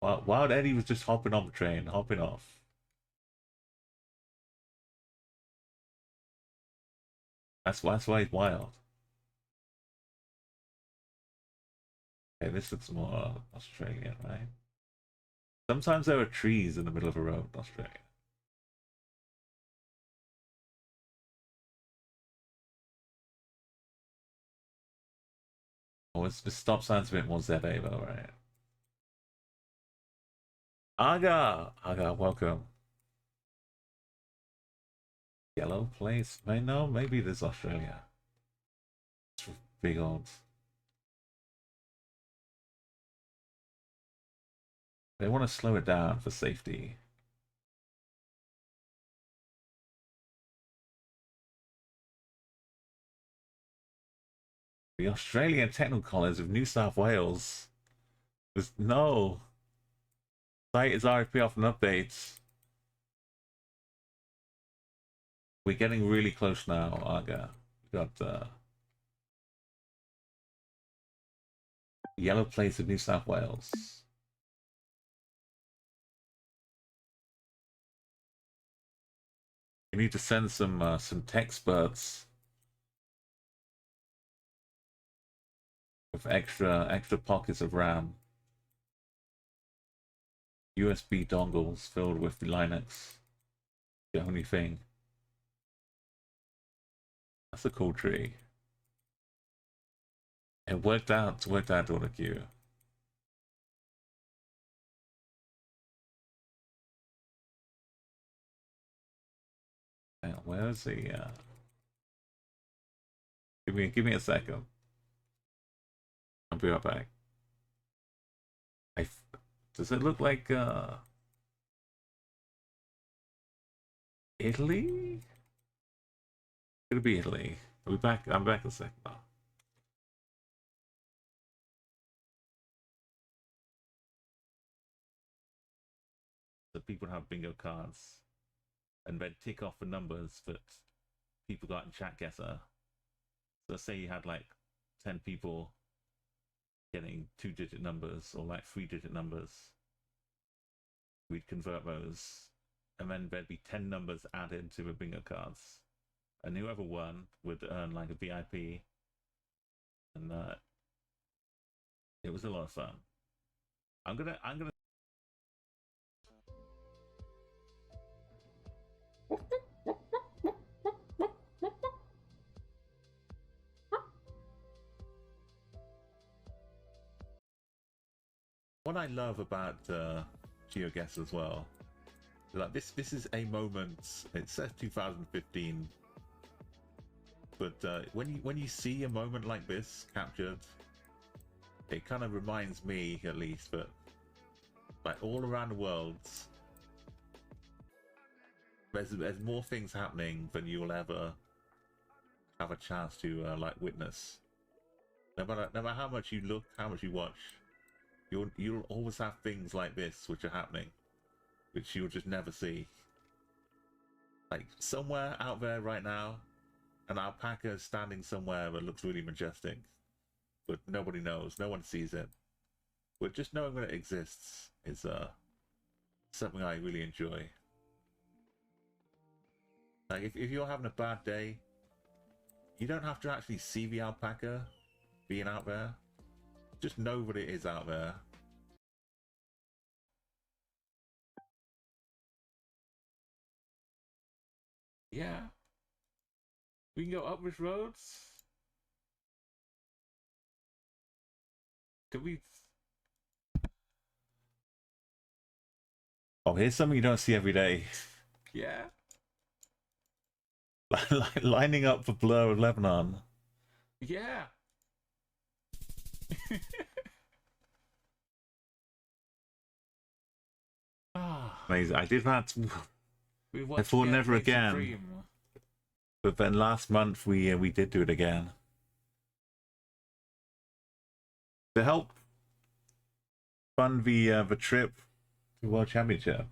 Wild Eddie was just hopping on the train, hopping off. That's why he's wild. Okay, this looks more Australian, right? Sometimes there are trees in the middle of a road in Australia. Oh, it's the stop sign's a bit more ZA though, right? Aga, welcome. Yellow place? May no, maybe this Australia. It's big old. They want to slow it down for safety. The Australian Technical College of New South Wales. There's no site is RFP off an update. We're getting really close now, Aga. We got Yellow Place of New South Wales. We need to send some tech experts with extra pockets of RAM. USB dongles filled with the Linux. The only thing. That's a cool tree. It worked out all the queue. Where's the give me a second. I'll be right back. Does it look like Italy? It'll be Italy. I'll be back. I'm back in a second. Oh. The people have bingo cards and then tick off the numbers that people got in chat guesser. So say you had like 10 people getting 2-digit numbers or like 3-digit numbers. We'd convert those, and then there'd be 10 numbers added to the bingo cards, and whoever won would earn like a VIP, and it was a lot of fun. I'm gonna what I love about GeoGuess as well, like this is a moment. It says 2015, but when you see a moment like this captured, it kind of reminds me, at least, that like all around the world, there's more things happening than you'll ever have a chance to like witness. No matter how much you look, how much you watch, you'll always have things like this which are happening, which you'll just never see. Like somewhere out there right now, an alpaca is standing somewhere that looks really majestic, but nobody knows, no one sees it. But just knowing that it exists is something I really enjoy. Like if you're having a bad day, you don't have to actually see the alpaca being out there. Just know that it is out there. Yeah. We can go up which roads? Can we... Oh, here's something you don't see every day. Yeah. Lining up for Blur of Lebanon. Yeah. Amazing. I did that. I thought never again. But then last month we did do it again. To help fund the trip to World Championship.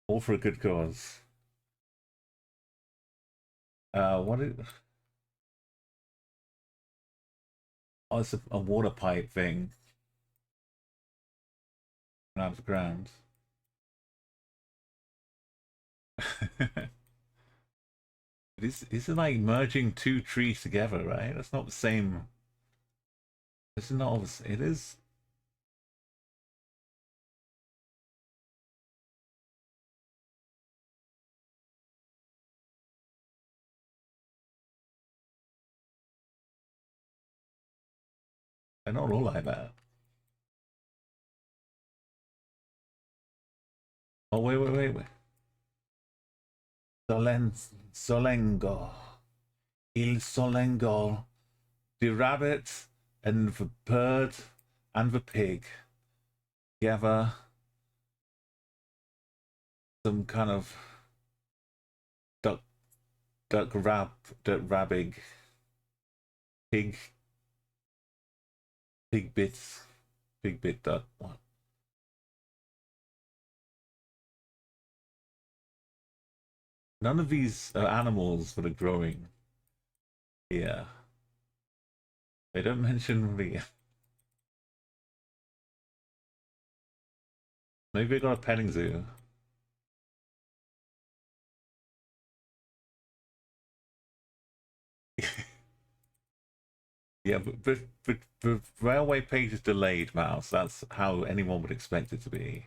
All for a good cause. What is... Oh, it's a water pipe thing. out of the ground. This is like merging two trees together, right? That's not the same. This is not. It is. They're not all like that. Oh wait. Solengo. Il Solengo. The rabbit and the bird and the pig together. Some kind of duck, duck rabbig, pig, pig bit duck. What? None of these are animals that are growing here. They don't mention the. Maybe they got a petting zoo. Yeah, but the railway page is delayed, Mouse. That's how anyone would expect it to be.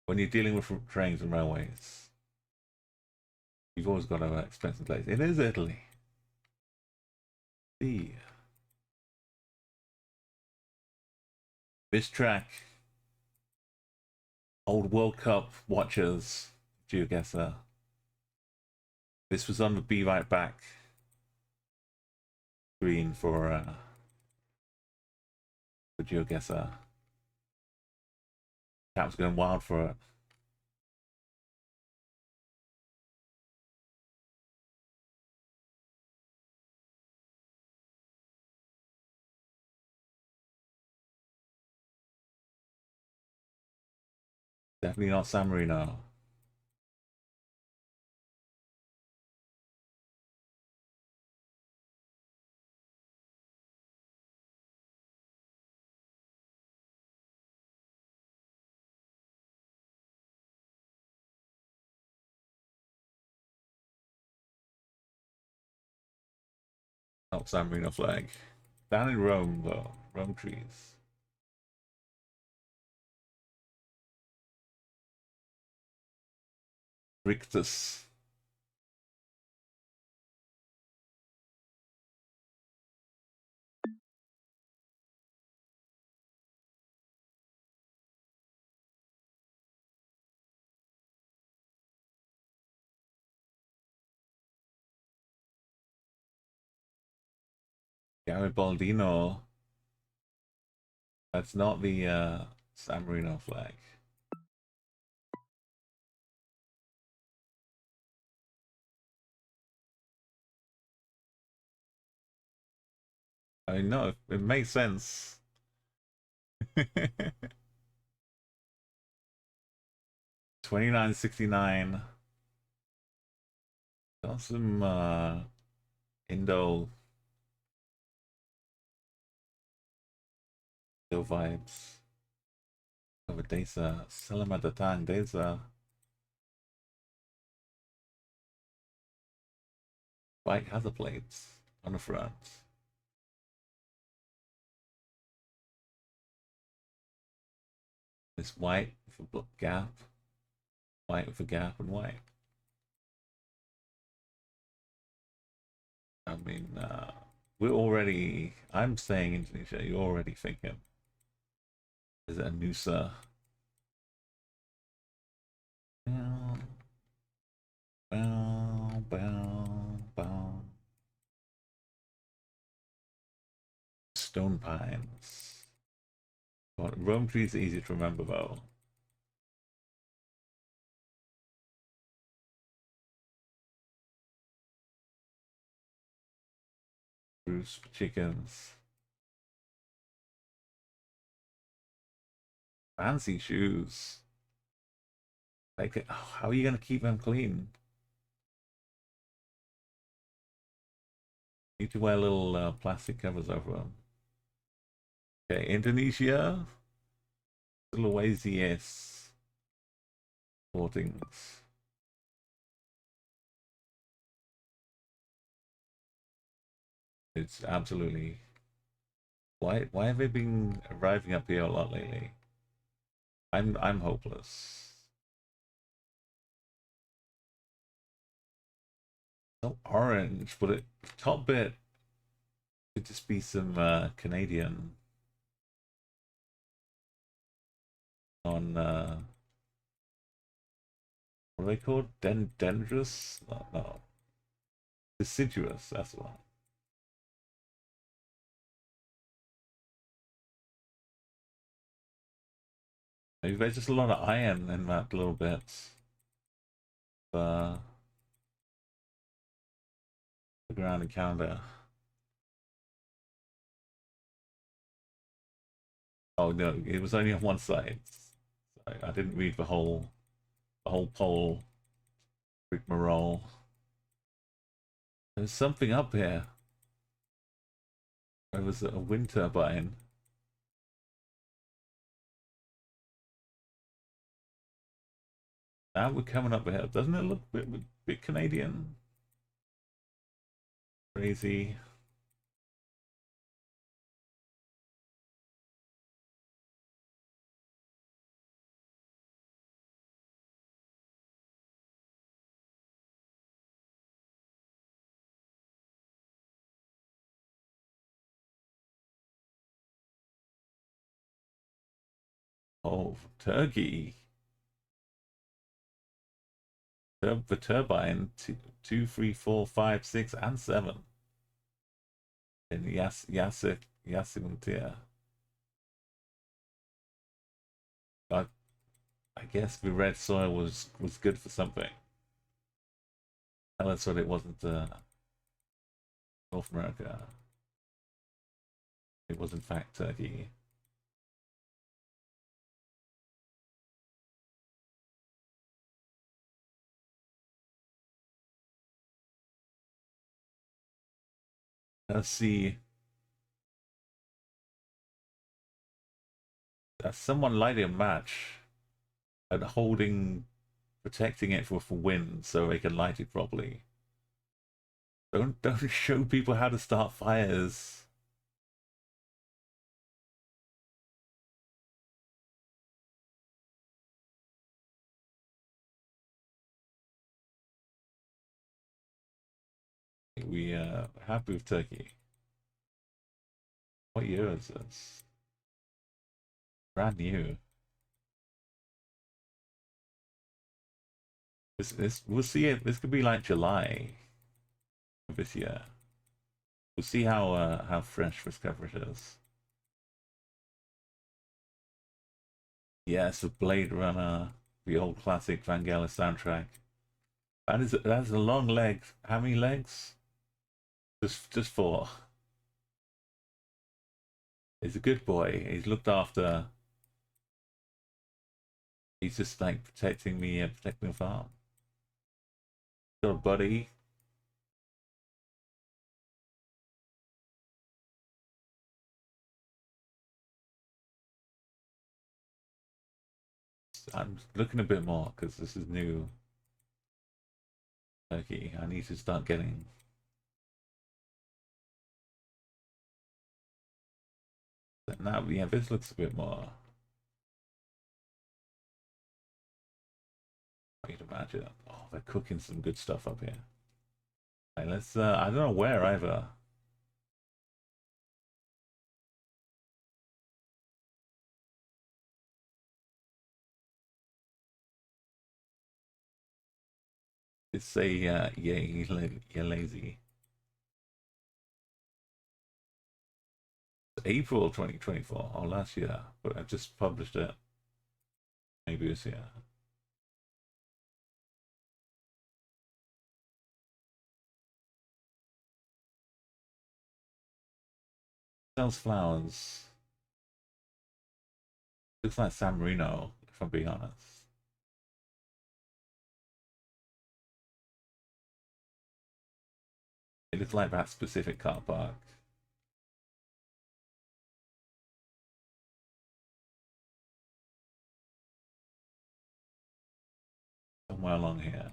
When you're dealing with trains and railways, you've always got to expect delays. It is Italy. See. This track, old World Cup watchers, GeoGuessr. This was on the Be Right Back screen for GeoGuessr. Cat was going wild for it. Definitely not San Marino. Not San Marino flag. Down in Rome, though. Rome trees. Rictus. Garibaldino. That's not the San Marino flag. I mean, no, it makes sense. 2969. Got some Indo vibes. Over Desa. Selamat datang, Desa. White hazard plates on the front. This white for gap. White for gap and white. I mean, we're already. I'm saying Indonesia. You're already thinking. Is it a Nusa? Bow, bow, bow, bow. Stone pines. Rome trees are easy to remember though. Bruce chickens. Fancy shoes. Like, oh, how are you gonna keep them clean? Need to wear little plastic covers over them. Okay, Indonesia. Louisias Hoardings. It's absolutely. Why have they been arriving up here a lot lately? I'm hopeless. No orange, but it top bit could just be some Canadian on what are they called? Dendrous? No, no. Deciduous, that's the one. Maybe there's just a lot of iron in that little bit. Uh, the ground in Canada. Oh no, it was only on one side. I didn't read the whole poll rigmarole. There's something up here. There was a wind turbine. Now we're coming up here. Doesn't it look a bit Canadian? Crazy. Oh, Turkey. The turbine. Two, three, four, five, six, and seven. In Yasimtia. I, I guess the red soil was good for something. Tell us what it wasn't North America. It was in fact Turkey. Let's see. Someone lighting a match and protecting it for wind so they can light it properly. Don't show people how to start fires. We happy with Turkey. What year is this? Brand new. This we'll see it. This could be like July of this year. We'll see how fresh this coverage is. Yes, the Blade Runner, the old classic Vangelis soundtrack. That is a long leg. How many legs? Just four. He's a good boy. He's looked after. He's just like protecting the farm. Got a buddy. I'm looking a bit more because this is new Turkey. I need to start getting. Now, yeah, this looks a bit more. I can imagine. Oh, they're cooking some good stuff up here. Right, let's. I don't know where either. It's say, yeah, you're lazy. April 2024. Oh, last year, but I just published it. Maybe this year. Sells flowers. Looks like San Marino, if I'm being honest. It looks like that specific car park. somewhere along here.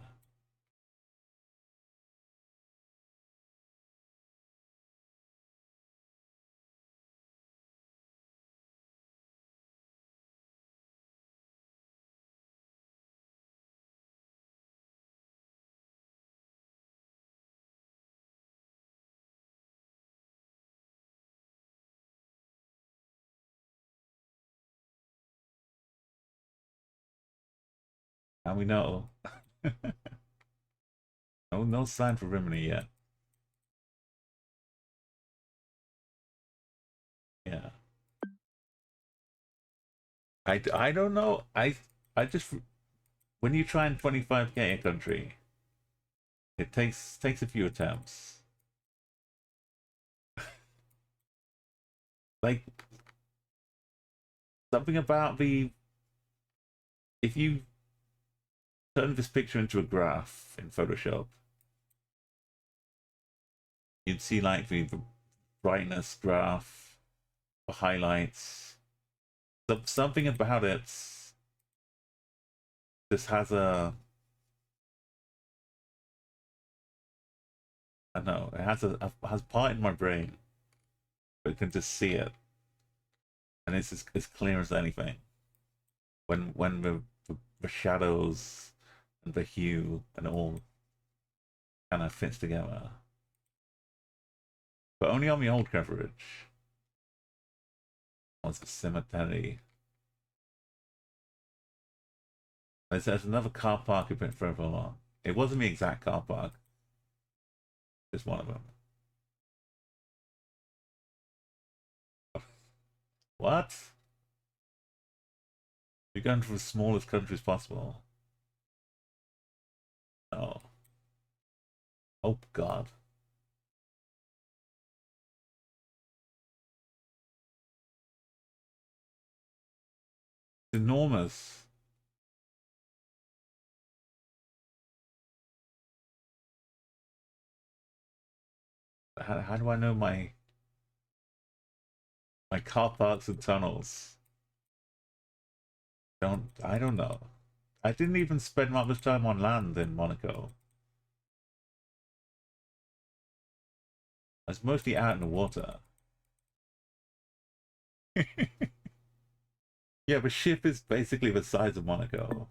And we know. No sign for Rimini yet. Yeah. I don't know. I just when you try and 25k a country, it takes a few attempts. Like something about the if you turn this picture into a graph in Photoshop, you'd see like the brightness graph, the highlights. Something about it just has a I don't know, it has part in my brain, but it can just see it. And it's as clear as anything. When the shadows and the hue and all kind of fits together. But only on the old coverage. Was the cemetery. There's another car park a bit further along. It wasn't the exact car park. Just one of them. What? You're going for the smallest countries possible. Oh. Oh God. It's enormous. How do I know my car parks and tunnels? I don't know. I didn't even spend much time on land in Monaco. I was mostly out in the water. Yeah, the ship is basically the size of Monaco.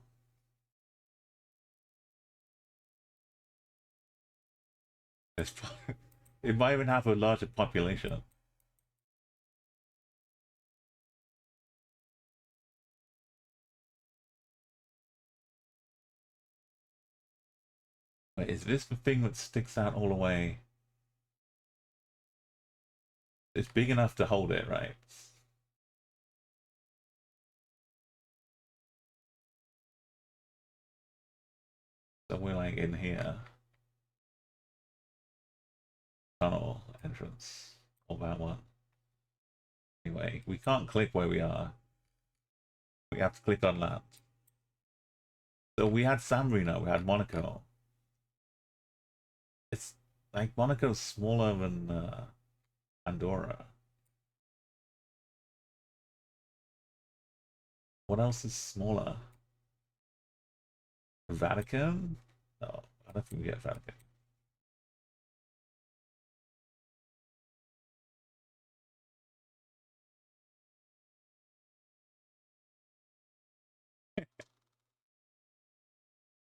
It's, it might even have a larger population. Wait, is this the thing that sticks out all the way? It's big enough to hold it, right? So we're like in here. Tunnel entrance. All that one. Anyway, we can't click where we are. We have to click on land. So we had San Marino, we had Monaco. It's like Monaco's smaller than Andorra. What else is smaller? Vatican? No, I don't think we get Vatican.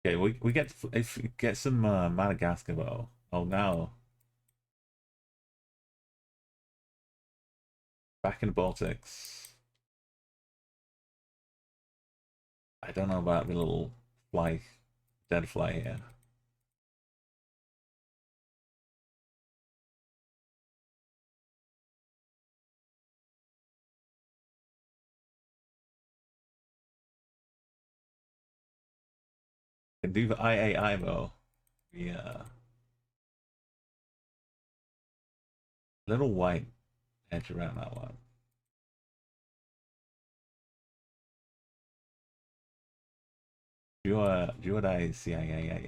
Okay, we get if we get some Madagascar though. Oh no, back in the Baltics. I don't know about the little fly, dead fly here. Can do the III though. Yeah, little white edge around that one. Do what I see. Yeah.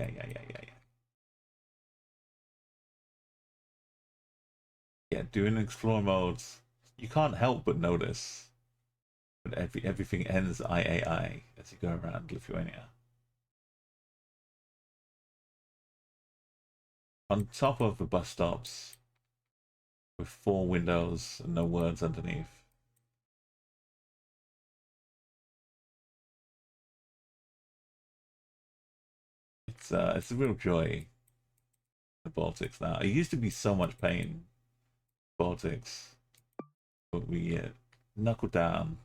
Yeah, doing explore modes, you can't help but notice. But everything ends III as you go around Lithuania. on top of the bus stops with 4 windows and no words underneath. It's a real joy, the Baltics now. It used to be so much pain, Baltics, but we knuckled down.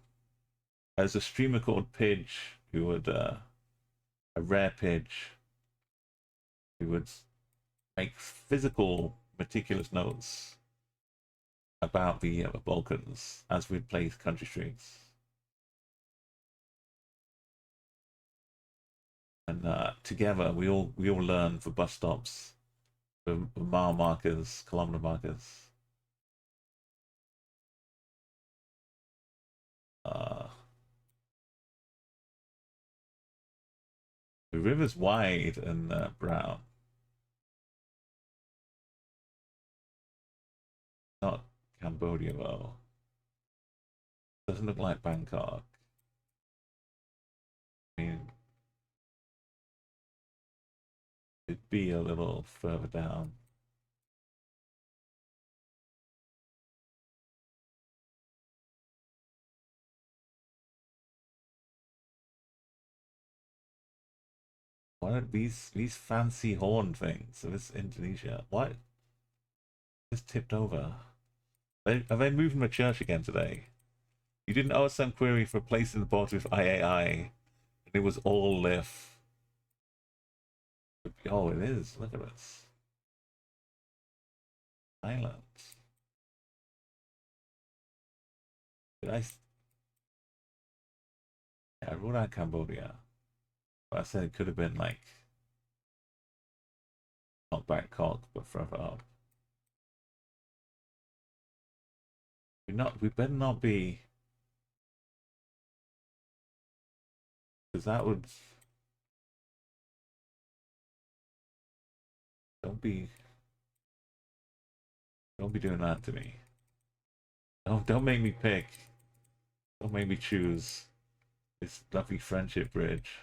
There's a streamer called Pidge who would, a rare Pidge, who would make physical, meticulous notes about the Balkans as we'd play country streets. And together we all learn for bus stops, for mile markers, kilometer markers. Uh, the river's wide and brown. Not Cambodia though. Doesn't look like Bangkok. I mean, it'd be a little further down. What are these fancy horn things? So this Indonesia. What? Just tipped over. Are they moving the church again today? You didn't owe us some query for placing the box with III, and it was all lift. Oh, it is. Look at this. Island. Did I? Yeah, I ruled out Cambodia. But I said it could have been like not Bangkok, but further up. We better not be, because that would. Don't be. Don't be doing that to me. Don't make me pick. Don't make me choose this lovely friendship bridge.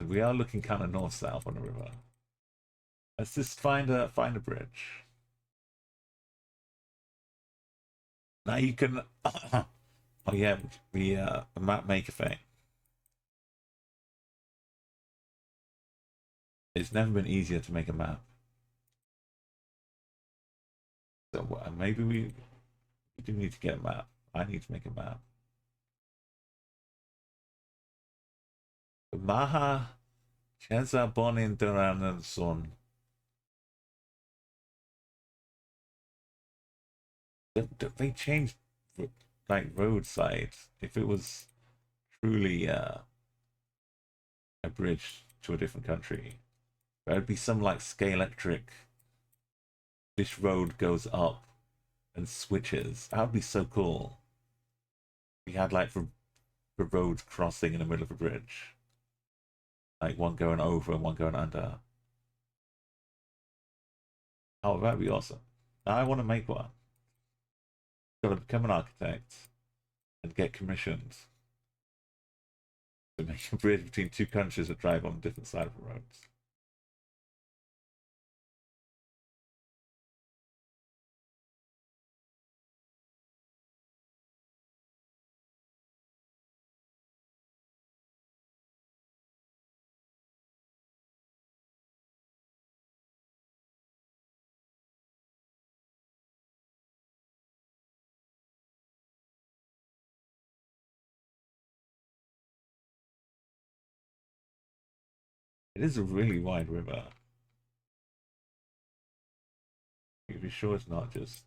We are looking kind of north-south on the river. Let's just find a bridge. Now you can. Oh yeah, the map maker thing. It's never been easier to make a map. So maybe we do need to get a map. I need to make a map. Maha Cheza Bonin Duran Son. They changed like roadside. If it was truly a bridge to a different country, there'd be some like Scalextric. This road goes up and switches. That would be so cool. We had like the roads crossing in the middle of a bridge, like one going over and one going under. Oh, that'd be awesome. I want to make one. Got to become an architect and get commissioned to make a bridge between two countries that drive on different sides of the roads. It is a really wide river. You be sure it's not just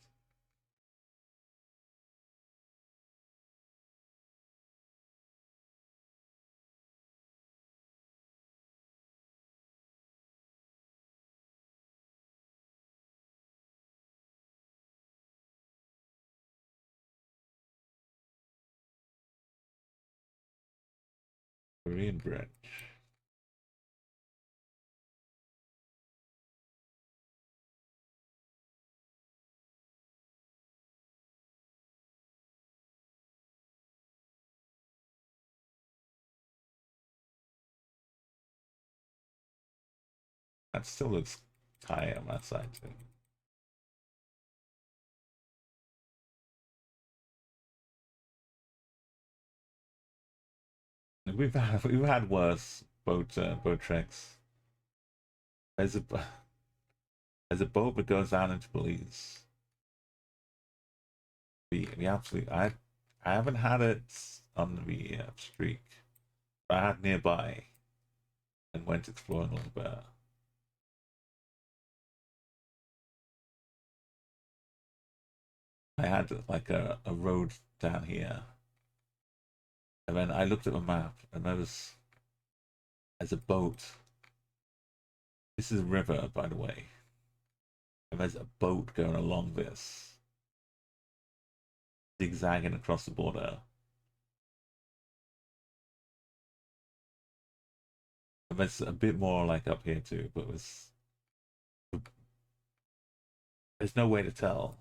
Korean bridge. That still looks high on that side too. We've had worse boat treks. There's a there's a boat that goes down into Belize. We absolutely I haven't had it on the streak. But I had nearby and went exploring a little bit. I had like a road down here, and then I looked at the map, and there's a boat. This is a river, by the way, and there's a boat going along this, zigzagging across the border. And there's a bit more like up here too, but there's no way to tell.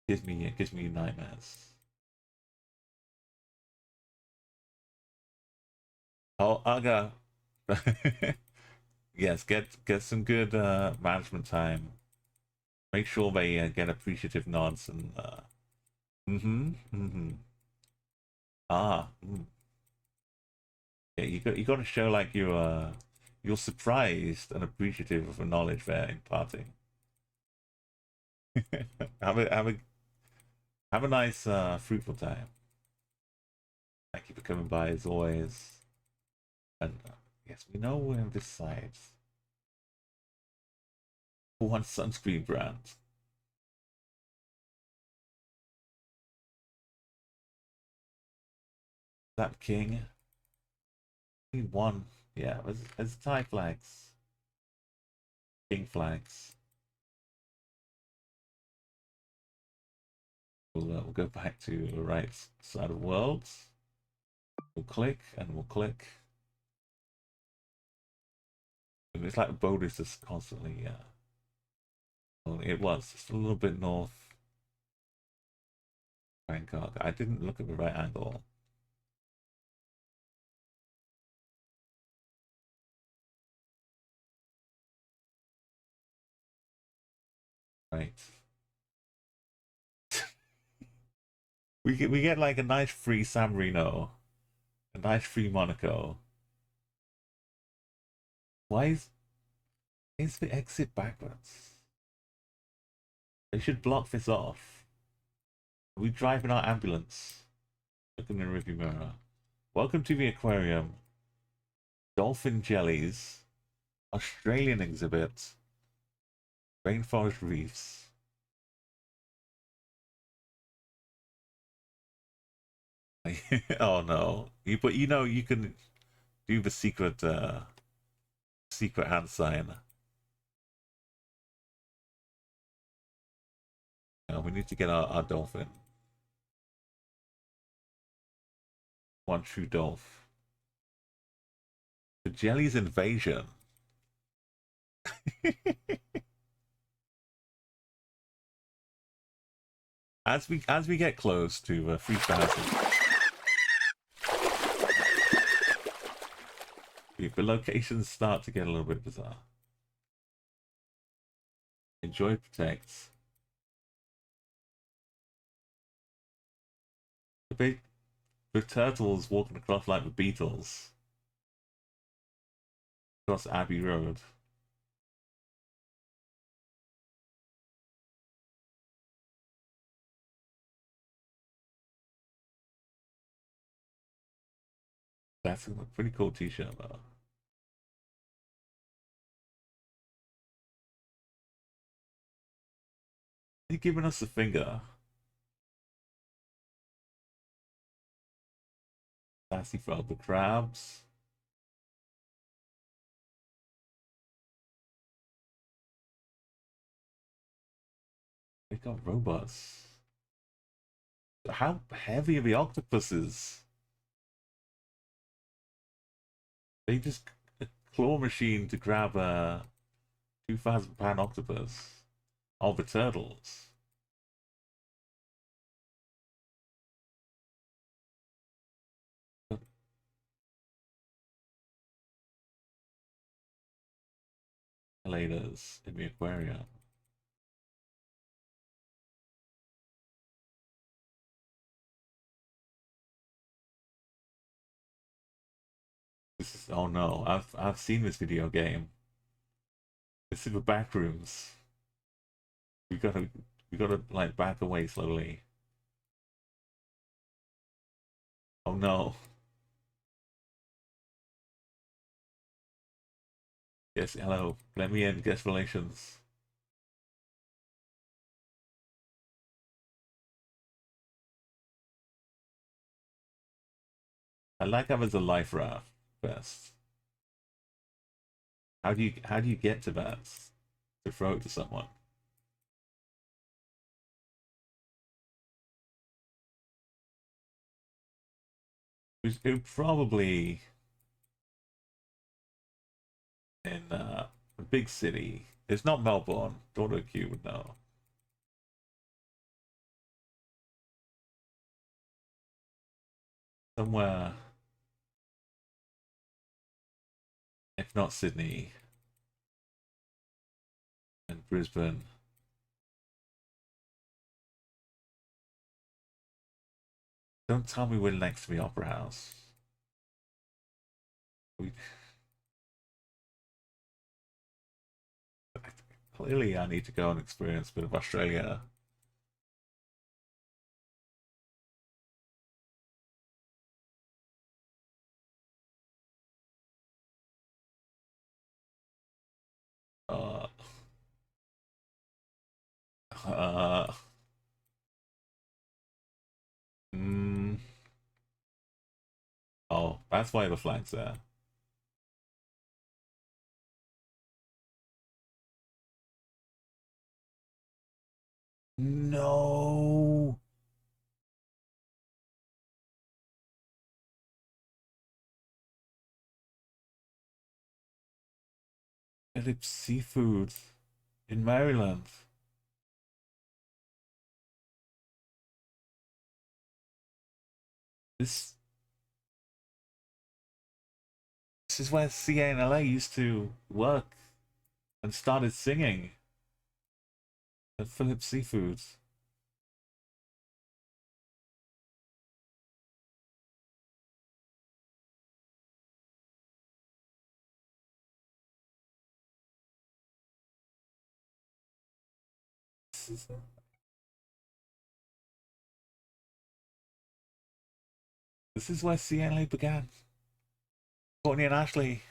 It gives me nightmares. Oh, Aga. Yes, get some good management time. Make sure they get appreciative nods and ah yeah, you got to show like you're surprised and appreciative of the knowledge they're imparting. Have a nice fruitful time. Thank you for coming by as always. And yes, we know we're on this side. For one sunscreen brand. That king. Need one. Yeah, there's Thai flags. King flags. We'll go back to the right side of worlds. We'll click and we'll click. And it's like the boat is just constantly, well, it was just a little bit north Bangkok. I didn't look at the right angle. Right. We get like a nice free San Marino, a nice free Monaco. Why is the exit backwards? They should block this off. We drive in our ambulance. Look in the rearview mirror. Welcome to the aquarium. Dolphin jellies. Australian exhibit. Rainforest reefs. Oh no. But you know you can do the secret hand sign. We need to get our dolphin. One true dolph. The jelly's invasion. As we get close to 3,000, the locations start to get a little bit bizarre. Enjoy protects. The turtles walking across like the Beatles across Abbey Road. That's a pretty cool t-shirt though. They're giving us the finger. Sassy frog the crabs. They got robots. How heavy are the octopuses? They just a claw machine to grab a 2,000-pound octopus. All the turtles. escalators in the aquarium. This is, oh no, I've seen this video game. This is the back rooms. We gotta we gotta like back away slowly. Oh no. Yes, hello. Let me in, guest relations. I like how there's a life raft first. How do you get to that? To throw it to someone? It probably in a big city. It's not Melbourne. Daughter Q would know. Somewhere, if not Sydney and Brisbane. Don't tell me we're next to the Opera House. We, clearly, I need to go and experience a bit of Australia. Uh, uh, mm, oh, that's why the flag's there. No! Phillips Seafood in Maryland. This this is where CNLA used to work and started singing at Phillips Seafood. This is, this is where CNLA began. Courtney and Ashley.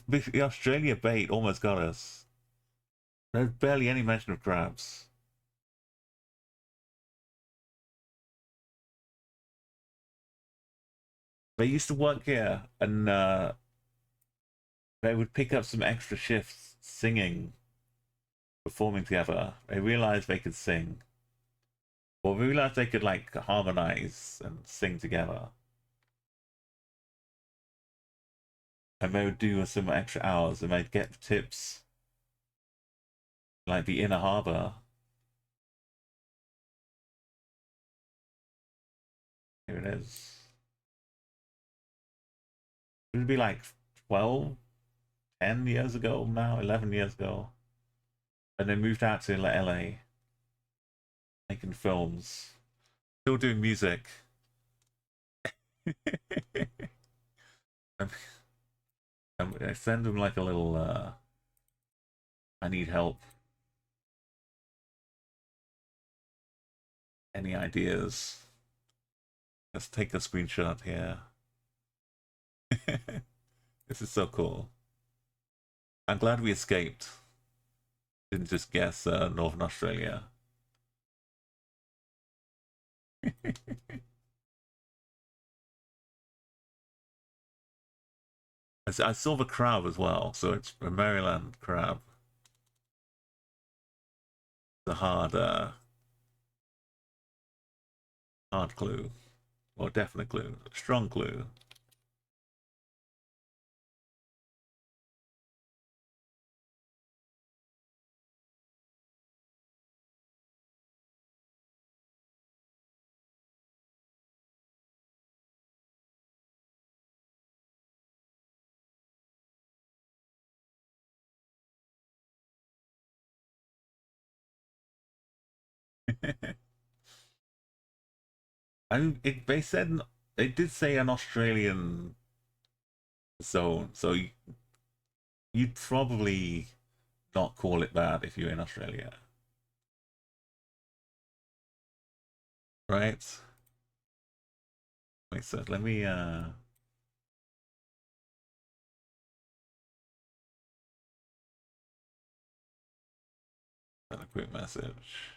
The Australia bait almost got us. There's barely any mention of crabs. They used to work here, and they would pick up some extra shifts singing, performing together. They realized they could sing. Or they realized they could like harmonize and sing together. And they would do some extra hours and they'd get tips like the inner harbor. Here it is. It would be like 12, 10 years ago now, 11 years ago. And they moved out to LA, making films, still doing music. and, and I send them like a little, I need help. Any ideas? Let's take a screenshot here. This is so cool. I'm glad we escaped. Didn't just guess Northern Australia. I saw the crab as well, so it's a Maryland crab. The hard clue, or definite clue, strong clue. they said they did say an Australian zone, so you'd probably not call it that if you're in Australia, right? Wait, so let me send a quick message.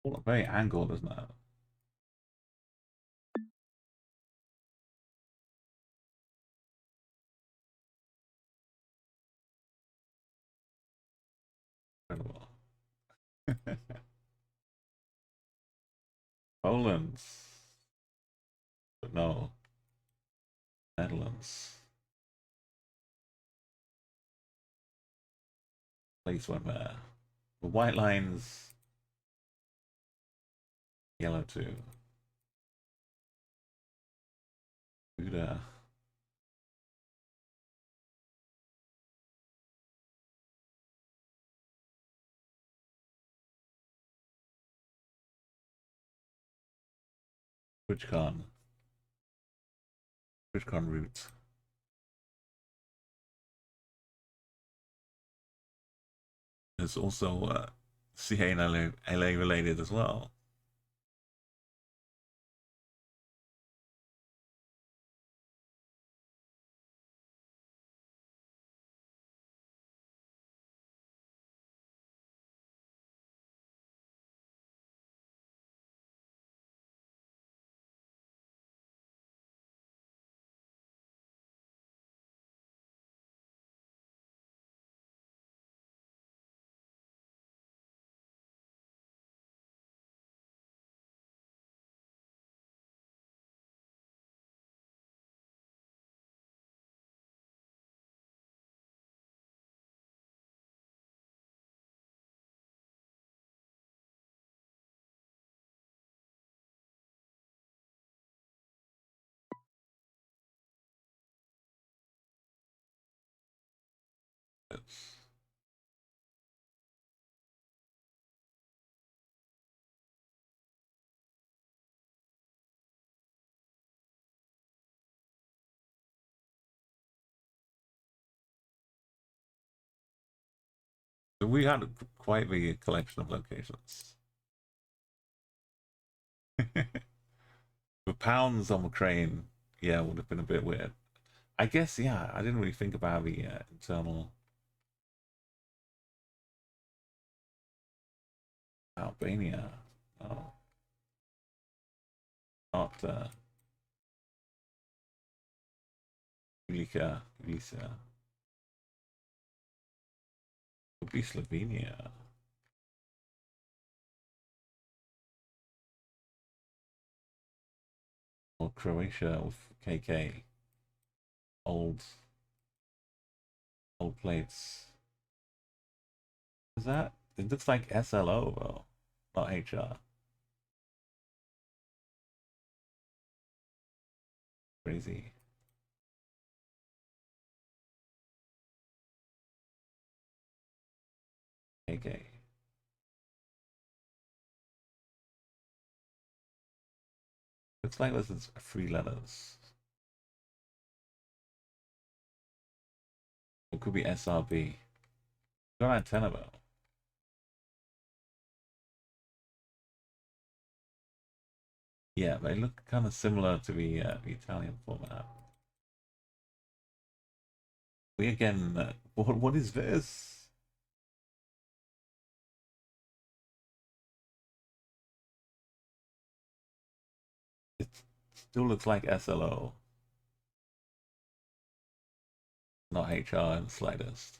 Well, very angled, isn't it? Incredible. Poland, but no, Netherlands. Place one there. The white lines, yellow too. Buddha. Twitchcon. TwitchCon route. There's also CA and LA related as well. So we had quite the collection of locations. The pounds on the crane, yeah, would have been a bit weird. I guess, yeah, I didn't really think about the internal Albania. Oh, not Ulica, Ulica. Could be Slovenia or Croatia with KK. Old, old plates. Is that? It looks like SLO though, not HR. Crazy. AK. Looks like this is 3 letters. It could be SRB. Got an antenna though. Yeah, they look kind of similar to the Italian format. We again, what is this? It still looks like SLO, not HR in the slightest.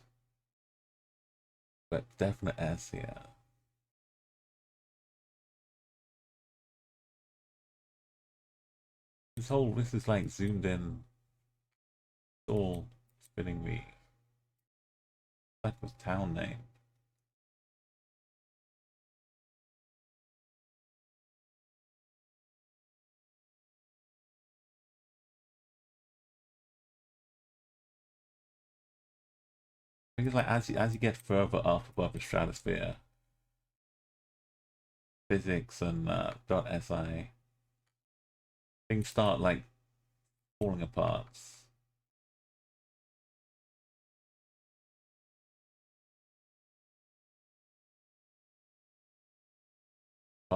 But definite S, yeah. This is like zoomed in, it's all spinning me. That was town name. I think it's like as you get further up above the stratosphere, physics and .si, things start like falling apart.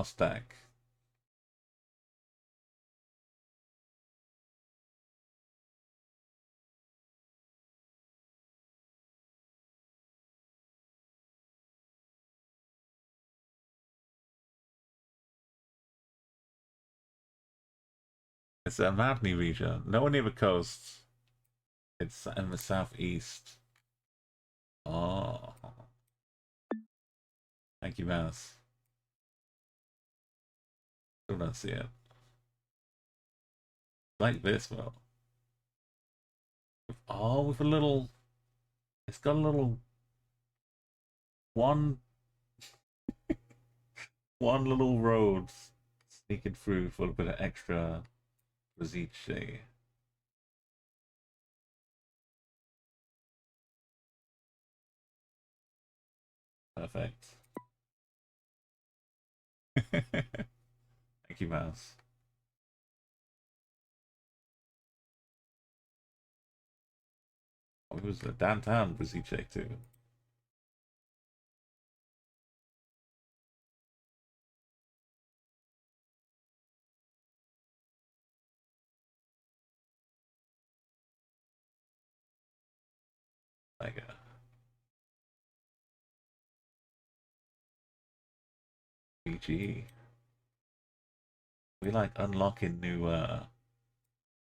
Stack. It's a mountainy region, nowhere near the coast. It's in the southeast. Oh, thank you, Mouse. Still don't see it. Like this, though. Oh, with a little. It's got a little one one little road sneaking through for a bit of extra rosice. Perfect. Thank you, Mouse. Oh, it was a downtown rosice too. Like a PG. We like unlocking new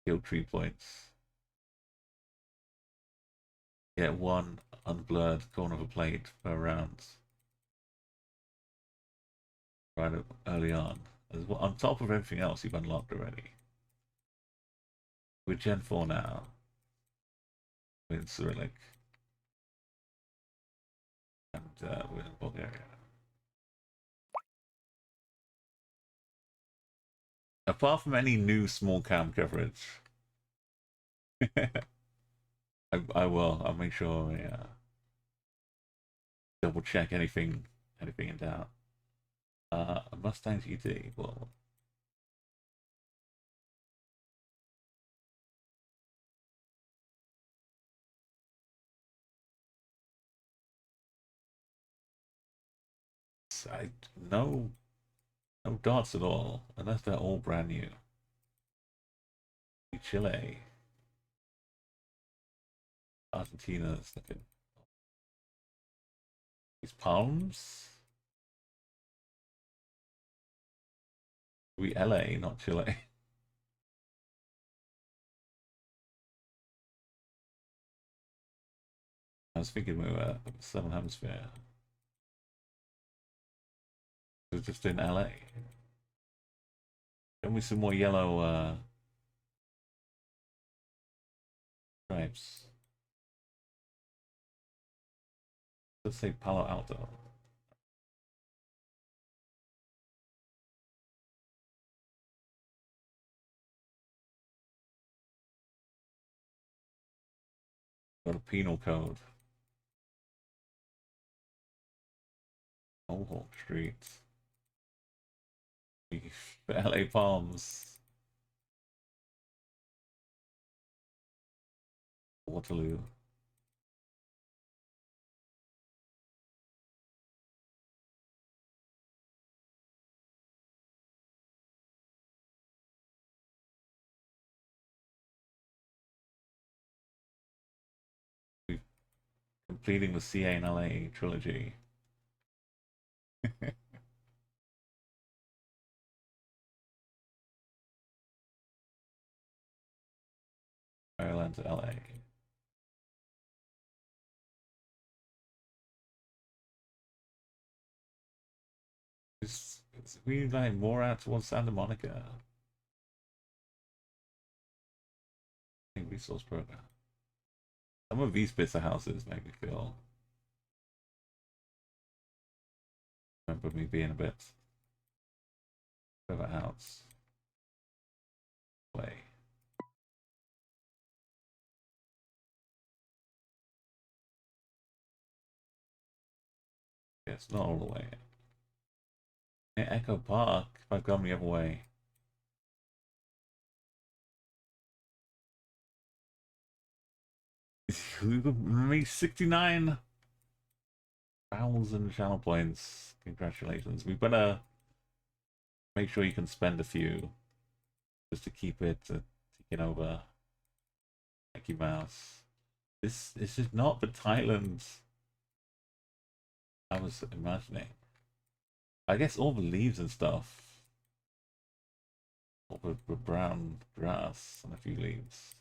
skill tree points. Get one unblurred corner of a plate per round. Right early on. On top of everything else you've unlocked already. We're Gen 4 now. We're in Cyrillic. And we're in Bulgaria. Apart from any new small cam coverage. I will. I'll make sure I double check anything in doubt. A Mustang GT. Well, I no dots at all, unless they're all brand new. Chile, Argentina's looking. These palms. We LA, not Chile. I was thinking we were Southern Hemisphere. We're just in LA. Show me some more yellow stripes. Let's say Palo Alto. Got a penal code. Mohawk Street. LA Palms. Waterloo. We're completing the CA and LA trilogy. Ireland to LA. We like more out towards Santa Monica. Resource program. Some of these bits of houses make me feel. Remember me being a bit of a house. Way. Yeah, it's not all the way. Echo Park, if I've gone the other way. Me 69,000 channel points. Congratulations. We better make sure you can spend a few just to keep it ticking over. Thank you, Mouse. This is not the Thailand I was imagining. I guess all the leaves and stuff. All the brown grass and a few leaves.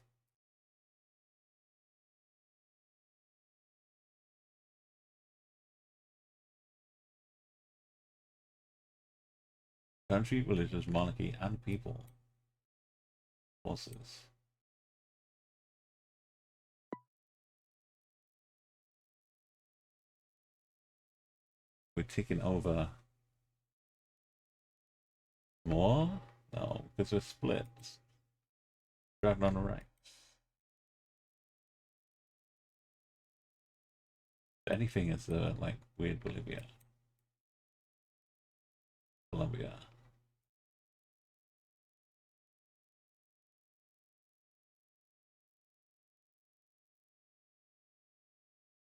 Country, religions, monarchy, and people. Forces. We're ticking over. More? No, because we're split. Driving on the right. If anything is like weird Bolivia. Colombia.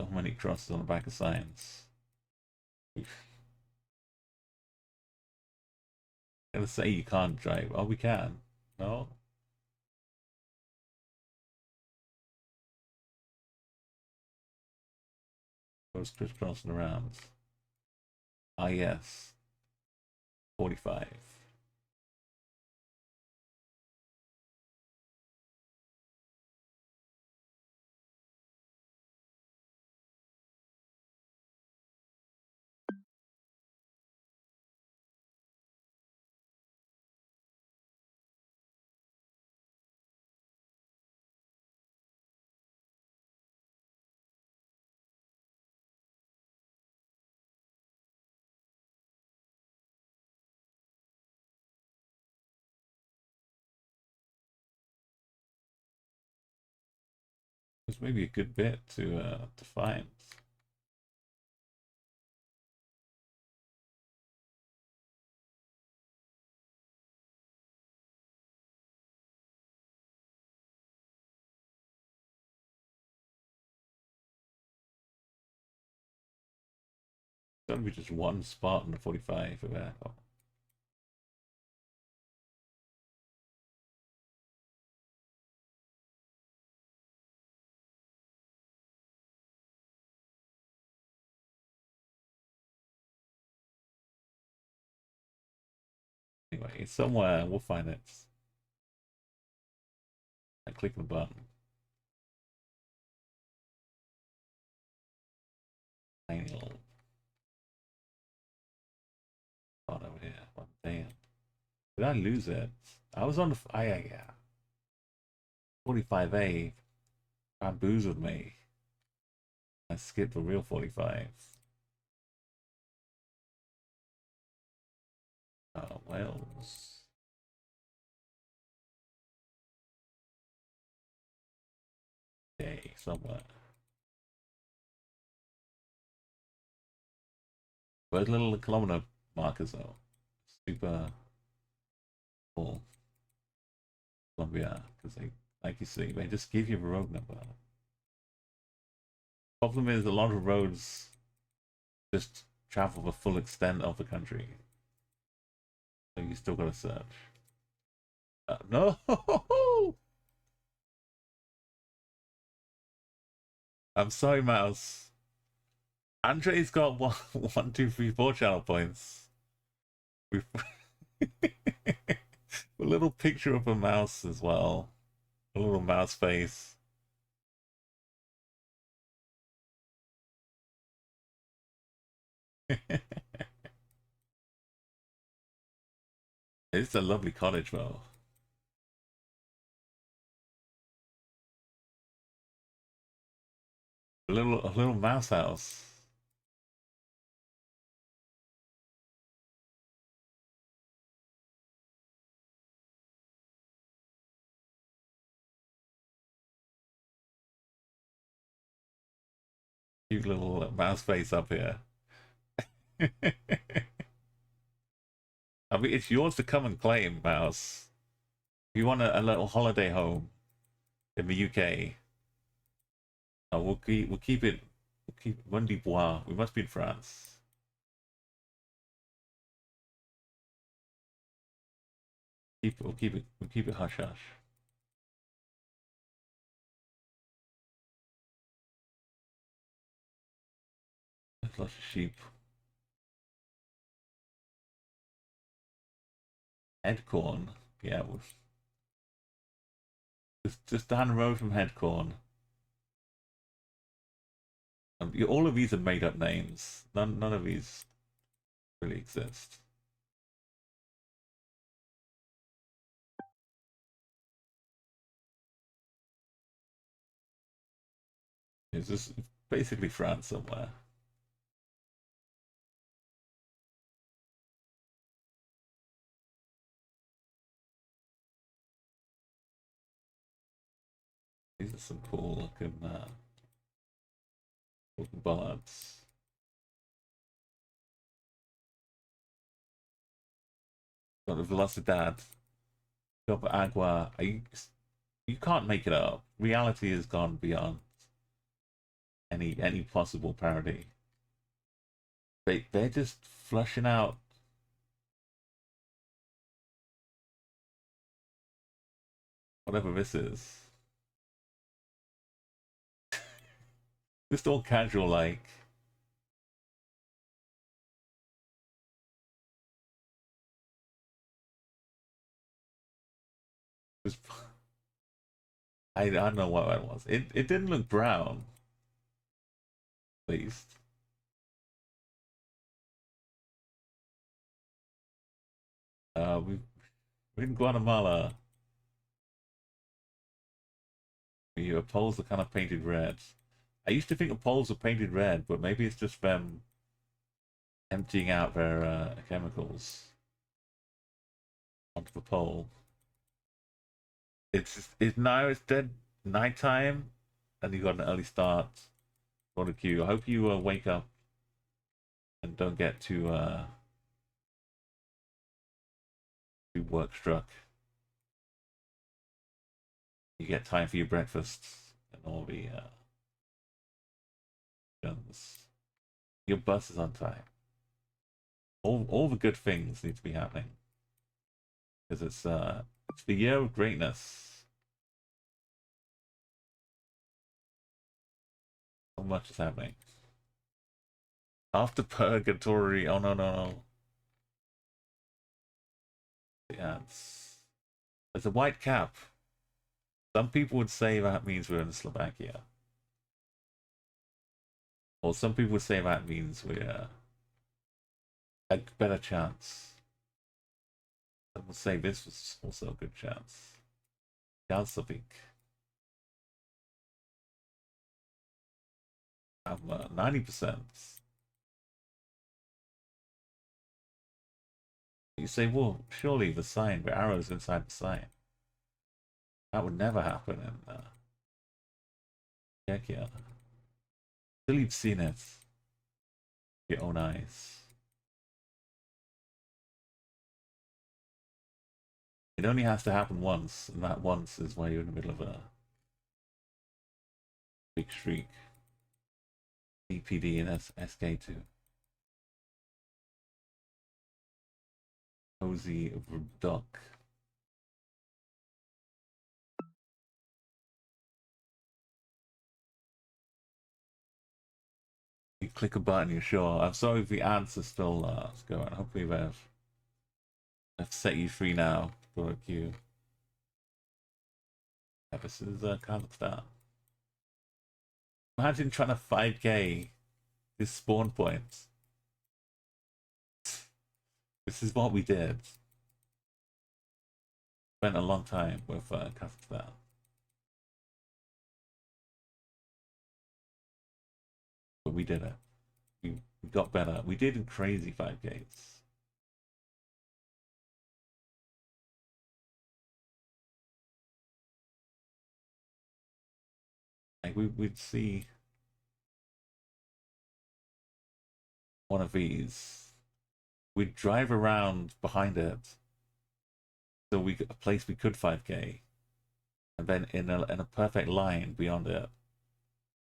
So many crosses on the back of signs. Gonna say you can't drive. Oh, we can. No? Goes crisscrossing around. Ah, yes. 45. It's maybe a good bit to find. It's gotta be just one spot in the 45 for that. Oh. Anyway, it's somewhere. We'll find it. I click the button. Tiny little spot over here. One damn. Did I lose it? I was on the. Yeah. 45A bamboozled me. I skipped the real 45. Wales. Okay, somewhere. But little kilometer markers though, super cool. Colombia, because they, like you see, they just give you a road number. Problem is, a lot of roads just travel the full extent of the country, so you still gotta search. No, I'm sorry, Mouse. Andre's got one, one, two, three, four channel points. We've a little picture of a mouse as well, a little mouse face. It's a lovely cottage, though. A little mouse house. Cute little mouse face up here. I mean, it's yours to come and claim, mouse. If you want a little holiday home in the UK, we'll keep it. We'll keep Wendy Bois. We must be in France. We'll keep it hush hush. There's lots of sheep. Headcorn. Yeah, just down the road from Headcorn. All of these are made up names. None of these really exist. It's just basically France somewhere. These are some cool looking ballads. Got the Velocidad. Got Agua. You can't make it up. Reality has gone beyond any possible parody. They're just flushing out whatever this is. Just all casual like. Just, I don't know what that was. It didn't look brown, at least. We're in Guatemala. The poles are kind of painted red. I used to think the poles were painted red, but maybe it's just them emptying out their chemicals onto the pole. It's now it's dead nighttime, and you got an early start on the queue. I hope you wake up and don't get too work struck. You get time for your breakfast and all the guns. Your bus is on time. All the good things need to be happening because it's the year of greatness. So much is happening. After purgatory. Oh no no no. Yeah, there's a white cap. Some people would say that means we're in Slovakia. Or some people would say that means we're a better chance. Some would say this was also a good chance. Galsavik. I'm 90%. You say, well, surely the sign, the arrow's inside the sign. That would never happen in Czechia. Till you've seen it with your own eyes. It only has to happen once, and that once is where you're in the middle of a big streak. DPD and SK2. Cozy Duck. You click a button, you're sure. I'm sorry if the ads are still going. Hopefully they've set you free now for a queue. Yeah, this is Kazakhstan. Imagine trying to 5k this spawn points. This is what we did. Spent a long time with Kazakhstan. But we did it. We got better. We did crazy 5Ks. Like we'd see one of these. We'd drive around behind it, so a place we could 5K, and then in a perfect line beyond it,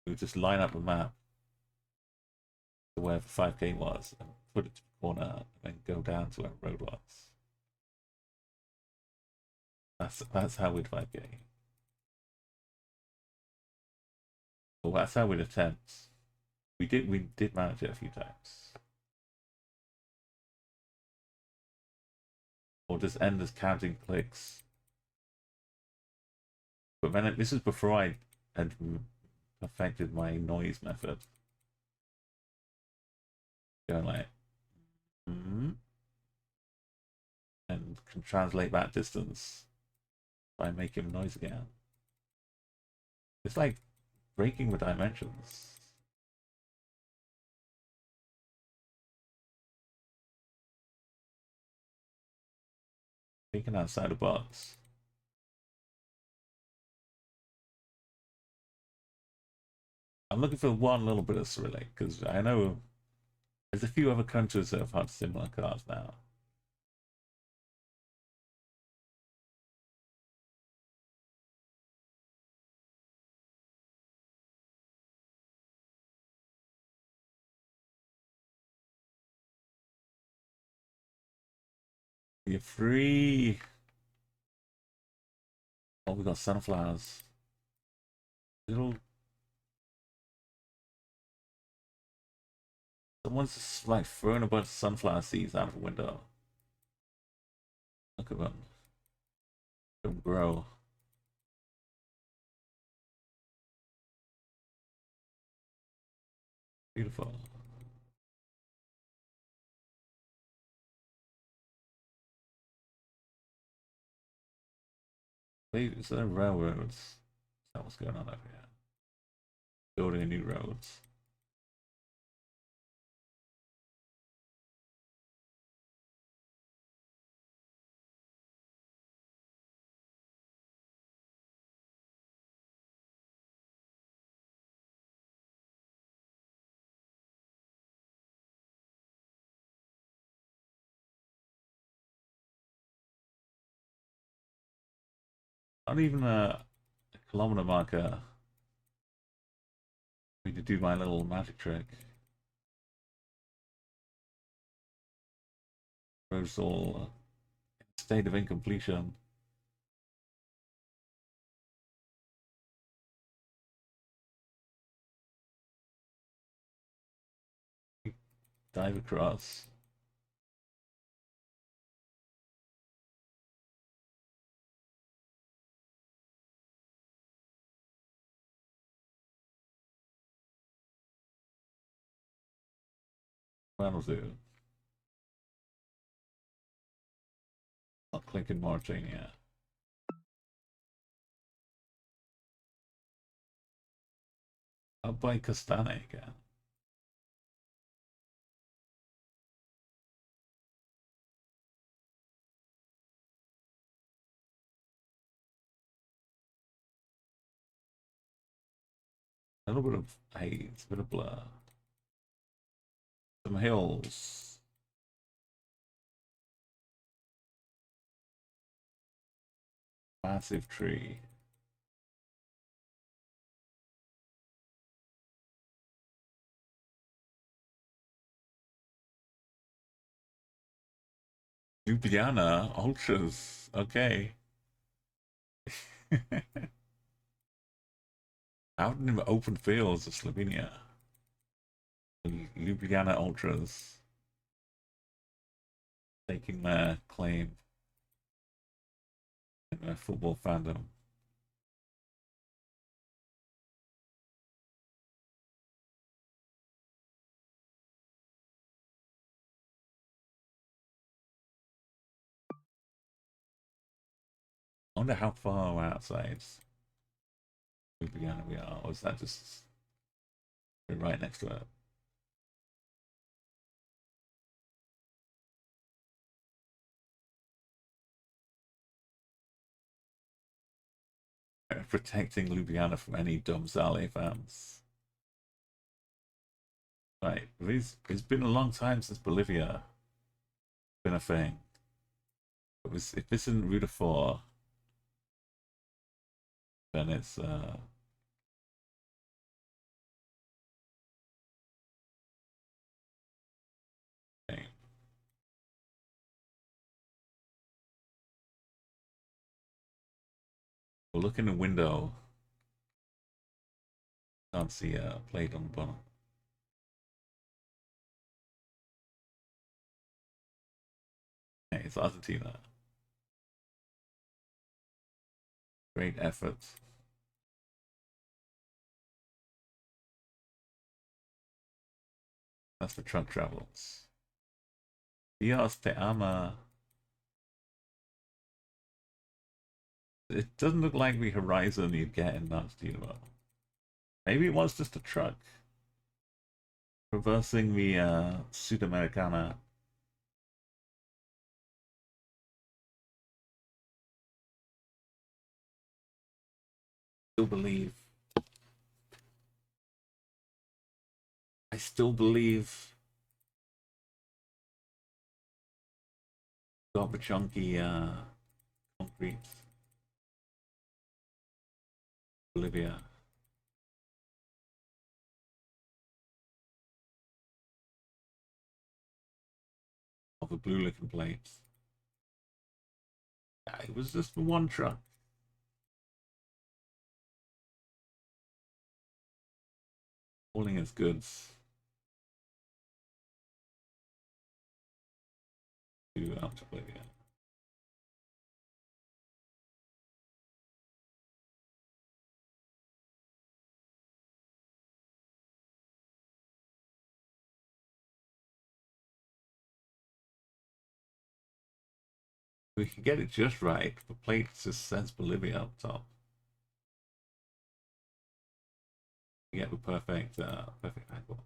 we would just line up the map to where the 5K was and put it to the corner, and then go down to where the road was. That's how we'd 5K. Well, that's how we'd attempt. We did manage it a few times. Or just end as counting clicks. But then this is before I had perfected my noise method. Going like, and can translate that distance by making noise again. It's like breaking the dimensions. Thinking outside the box. I'm looking for one little bit of Cyrillic because I know there's a few other countries that have had similar cards now. You're free. Oh, we got sunflowers. Little. Someone's just like throwing a bunch of sunflower seeds out of the window. Look at them. They grow. Beautiful. Wait, is there railroads? Is that what's going on over here? Building new roads. Not even a kilometer marker. We could do my little magic trick. Roads all in a state of incompletion. Dive across. That'll do. Not clicking Mauritania. I'll buy Castane again. A little bit of haze, a bit of blur. Some hills. Massive tree. Ljubljana Ultras. Okay. Out in the open fields of Slovenia. Ljubljana Ultras taking their claim in their football fandom. I wonder how far outside Ljubljana we are, or is that just right next to it? Protecting Ljubljana from any dumb Zale fans. Right, it's been a long time since Bolivia been a thing. If this isn't Ruta 4, then it's okay. We'll look in the window. Can't see a plate on the bottom. Hey, it's Argentina. Great effort. That's the truck travels. Dios te ama. It doesn't look like the horizon you'd get in that cinema. Maybe it was just a truck reversing the Sudamericana. Still believe. I still believe. Got the chunky concrete. Bolivia. Of the blue looking plates. Yeah, it was just the one truck. Hauling its goods to out to Bolivia. We could get it just right. The plate just says Bolivia up top. You get the perfect angle.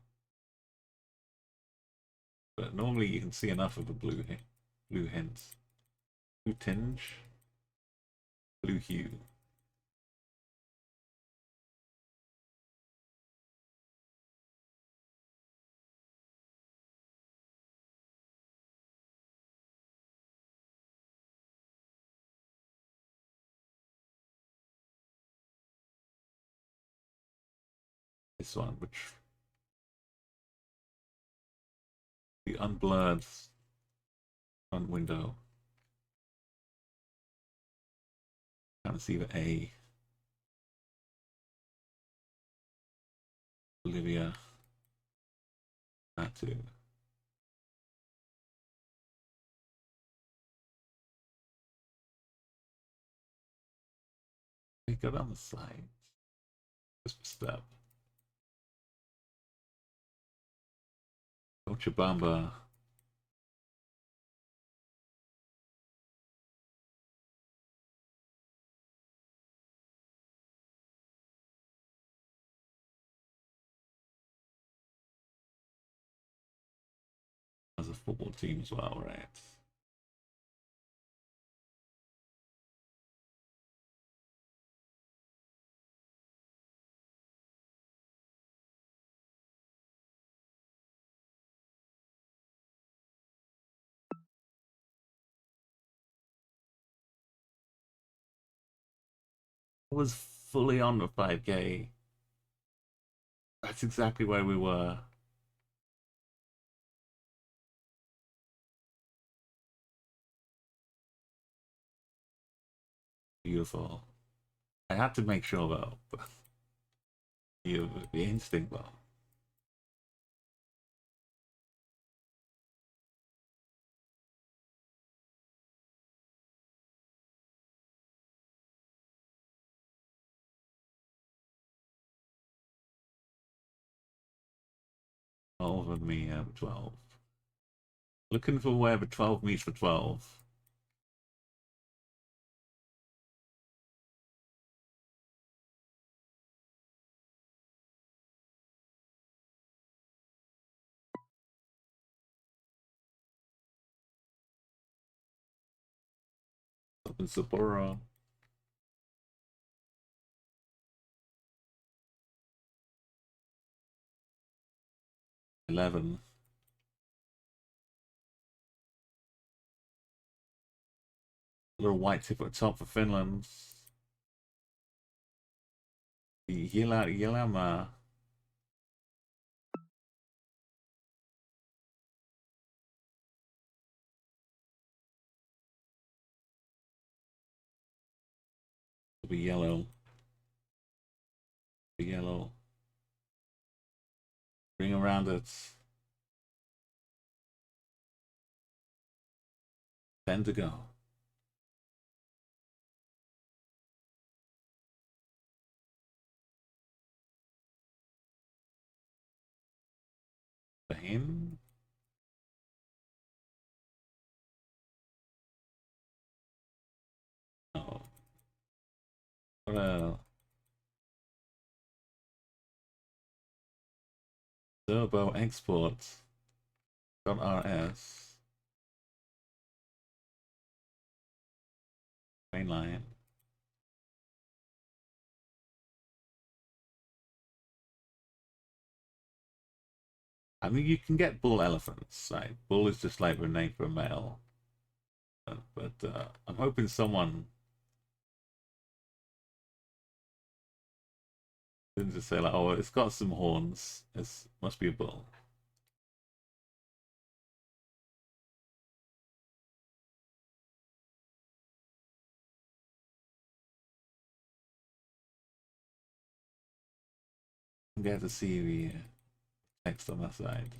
But normally you can see enough of the blue hints. Blue tinge, blue hue. This one, which the unblurred front window. Kind of see the A. Bolivia. That too. We go down the side. Just a step. Cochabamba. As a football team as well, right? was fully on the 5k. That's exactly where we were. Beautiful. I had to make sure though. The instinct though. Over me, 12. Looking for where the 12 meets for 12. Up in Sapporo. 11. Little white tip at the top for Finland. Yelama. Will be yellow. Be yellow. Bring around it. 10 to go. For him. No. What Turbo export. .rs. Mainline. I mean, you can get bull elephants, right? Bull is just like the name for a male. But I'm hoping someone didn't just say like, oh, it's got some horns. It must be a bull. Get to see the text on that side.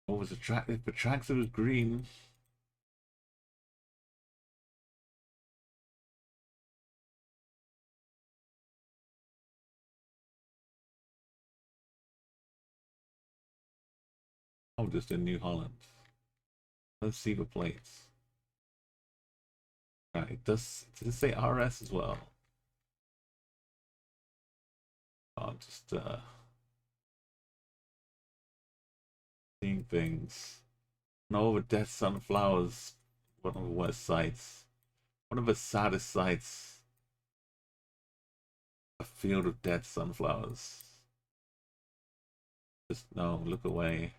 What was attractive? The tracks was green. Oh, just in New Holland. Let's see the plates. Right, it does say RS as well? Oh, just seeing things. No, the dead sunflowers. One of the worst sights. One of the saddest sights. A field of dead sunflowers. Just no, look away.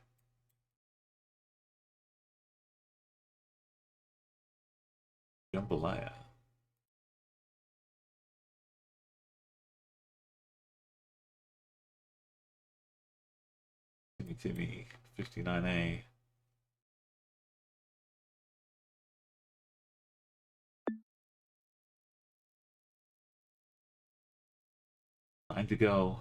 Jambalaya. Timmy, 59A. Time to go.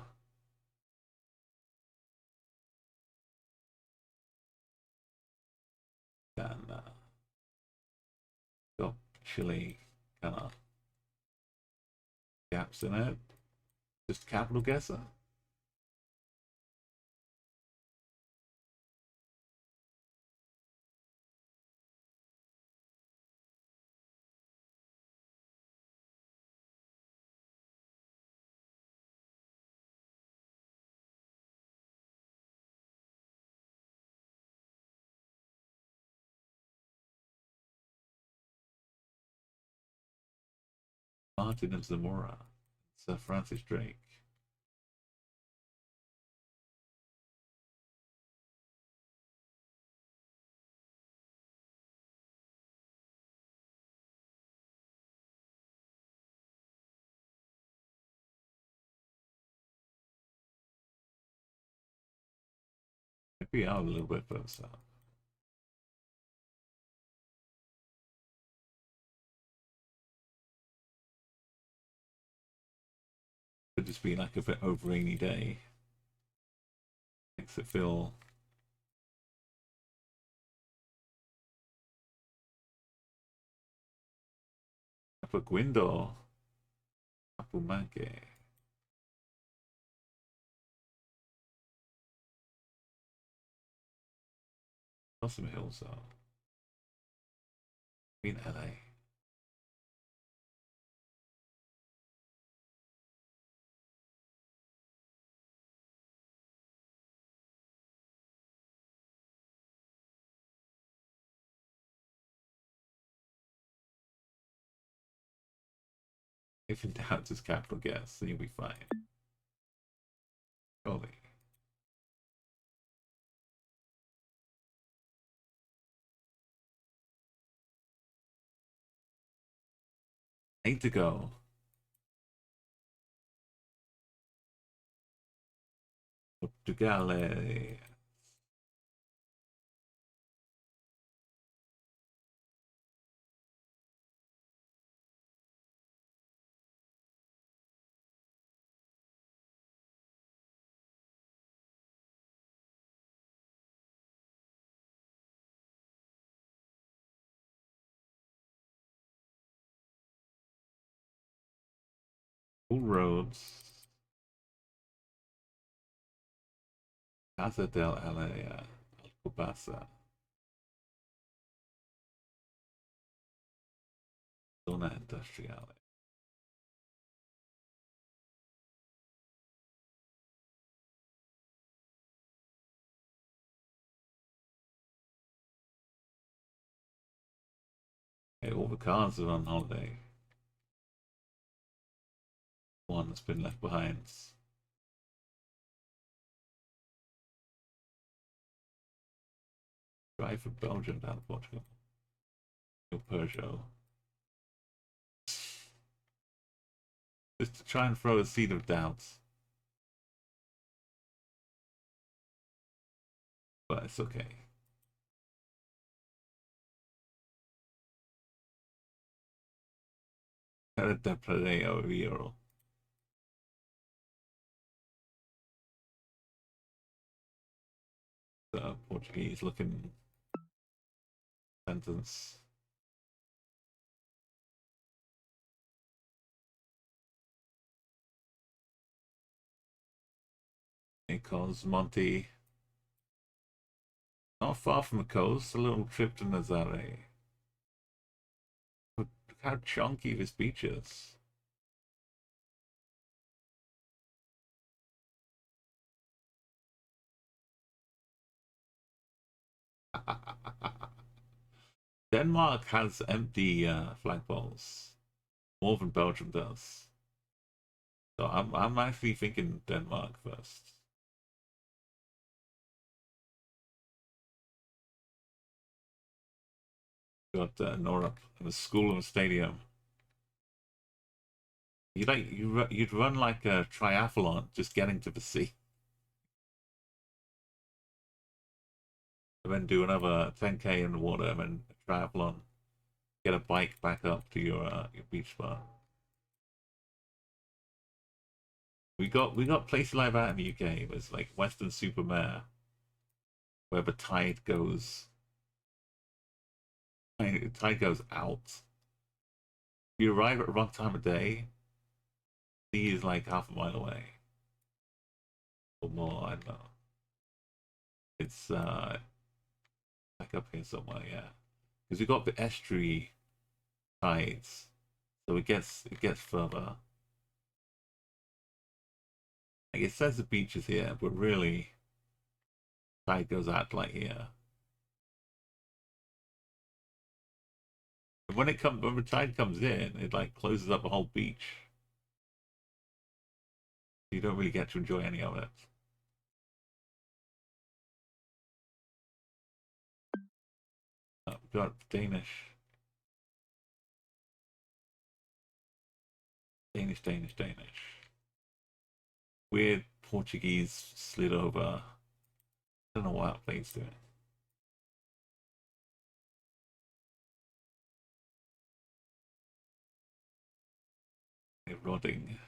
And got chili kind of gaps in it. Just capital guesser. Martin of Zamora. Sir Francis Drake. Be out a little bit further south. Could just be like a bit over rainy day. Makes it feel Upper Guindo. Apumake. Blossom Hills though. In LA. If in doubt, just capital guess, then you'll be fine. Surely. 8 to go. Portugale. All roads. Casa del LA. Alcobaça. Zona Industriale. Okay, all the cars are on holiday. One that's been left behind. Drive from Belgium down to Portugal. Your Peugeot. Just to try and throw a seed of doubt. But it's okay. Del Pradeo Euro. The Portuguese looking sentence. Because Monte, not far from the coast, a little trip to Nazare. Look how chunky this beach is. Denmark has empty flagpoles, more than Belgium does. So I'm actually thinking Denmark first. Got Norup and the school and the stadium. You'd run like a triathlon just getting to the sea, and then do another 10K in the water, and then a triathlon. Get a bike back up to your beach spot. We got places like that in the UK. There's like Western Supermare, where the tide goes. The tide goes out. You arrive at the wrong time of day. Sea is like half a mile away, or more. I don't know. It's back up here somewhere, yeah. Because we got the estuary tides, so it gets further. Like it says the beach is here, but really, tide goes out like here. And when the tide comes in, it like closes up the whole beach. You don't really get to enjoy any of it. Got Danish, Danish, Danish, Danish. Weird Portuguese slid over don't know what plane's doing. They're rodding.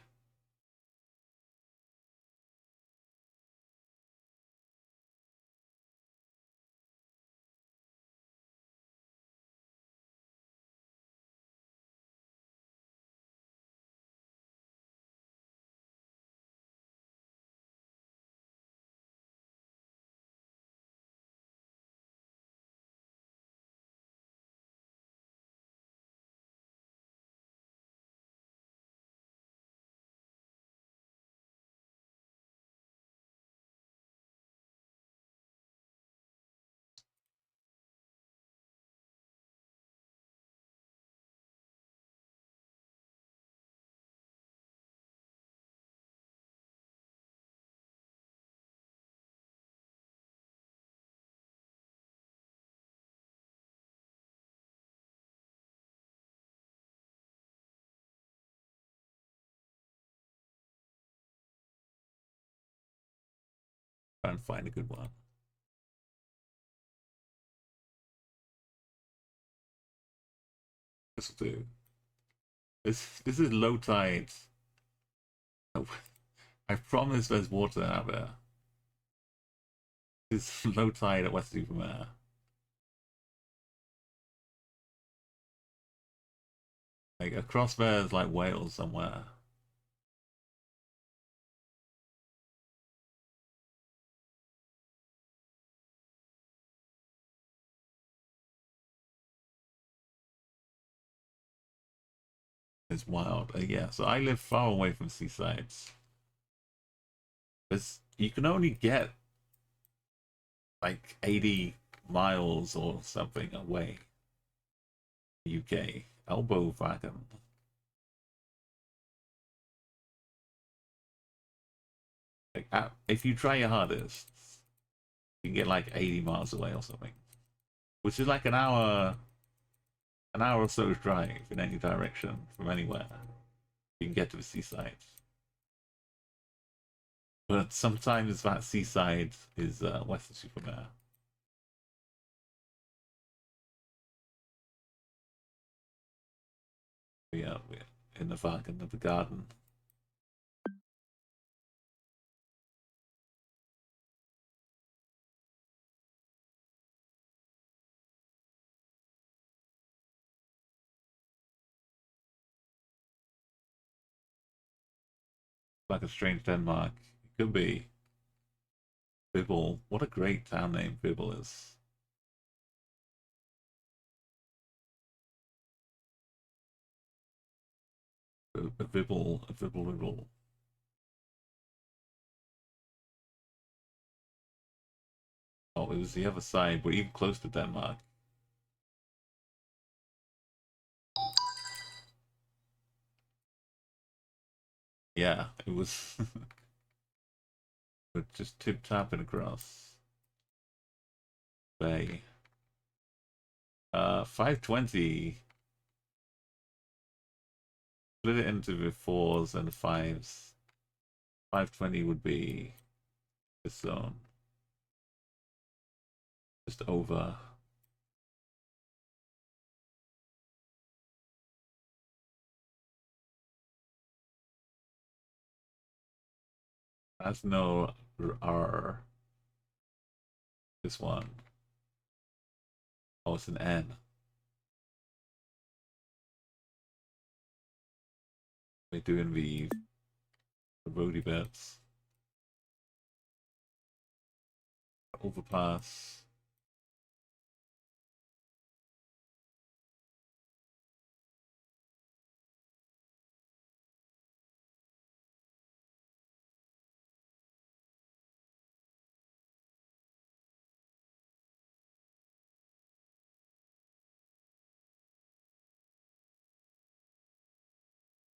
Try and find a good one. This will do. This is low tide. Oh, I promise there's water out there. It's low tide at West Supermare. Like across there's like Wales somewhere. It's wild. Yeah, so I live far away from seasides. You can only get like 80 miles or something away. UK. Elbow wagon. Like, if you try your hardest, you can get like 80 miles away or something. Which is like an hour or so's drive in any direction from anywhere. You can get to the seaside. But sometimes that seaside is Western Supermare. We're in the wagon of the garden. Like a strange Denmark. It could be. Bibble. What a great town name Bibble is. A Bibble, a Bibble, Bibble. Oh, it was the other side. We're even close to Denmark. Yeah, it was. But just tip tapping across. Bay. 520. Split it into the fours and the fives. 520 would be this zone. Just over. That's no R. This one. Oh, it's an N. We're doing the roadie bits. Overpass.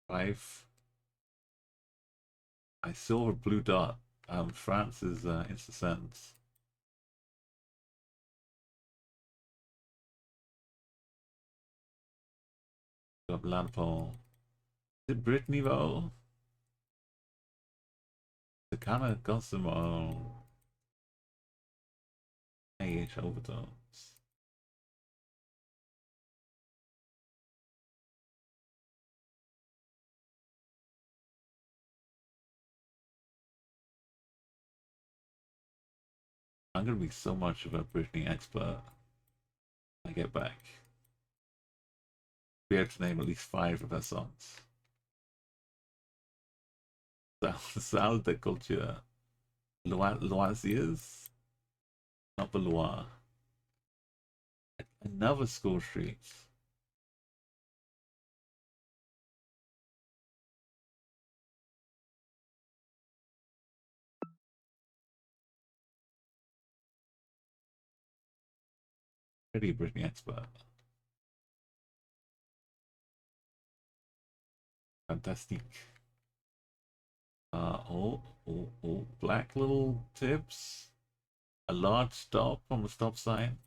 Five. I saw a blue dot. France is insta sends. Got Lampole. Is it Brittany though? It kind of got some high-ish overtones. I'm gonna be so much of a Britney expert when I get back. Be able to name at least 5 of her songs. Sal de Culture. Loisirs? Not the Loire. Another School Street. Pretty Britney expert. Fantastic. Oh, black little tips. A large stop on the stop sign.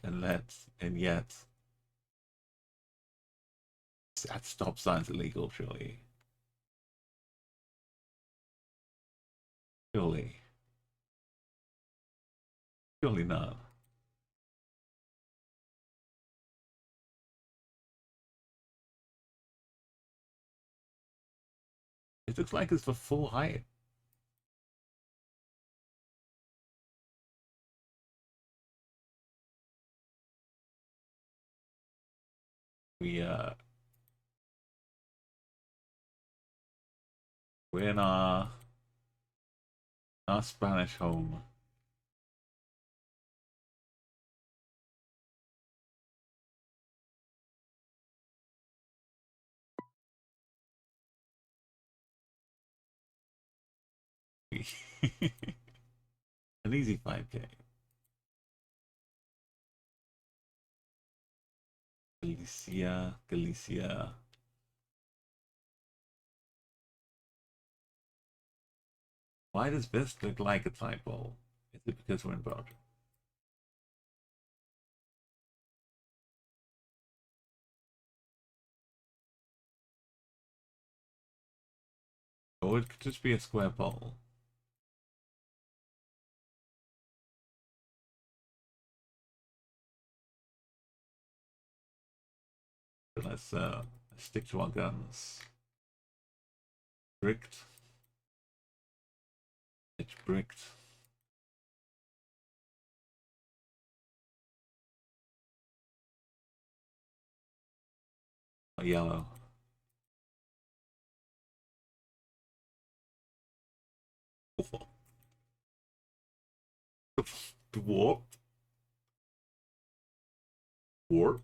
And yet that stop sign's illegal, surely. Surely. Surely not. It looks like it's for full height. We're in our Spanish home. An easy 5K. Galicia. Why does this look like a typo? Is it because we're in Belgium? Or it could just be a square pole. But let's stick to our guns. Bricked. It's bricked. Oh, yellow. Warp. Warp. Warp.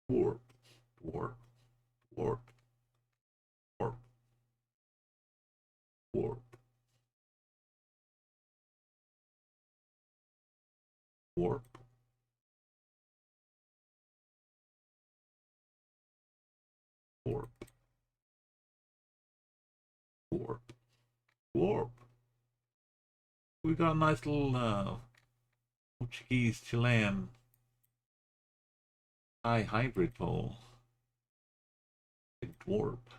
Warp. Warp. Warp. Warp. Warp. Warp. Warp. Warp. We got a nice little Portuguese Chilean hybrid pole. Warp.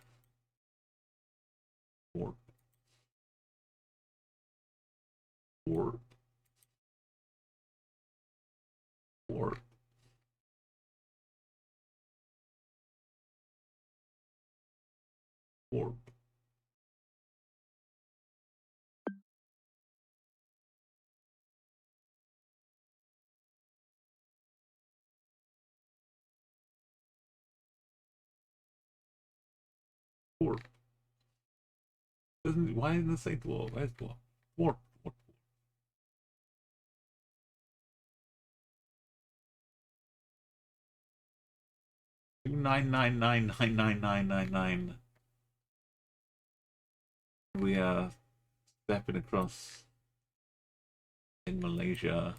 Warp. Warp. Warp. Warp. Warp. Why didn't it say dwarf? Where's dwarf? Warp. Warp. 9999999. We are stepping across in Malaysia.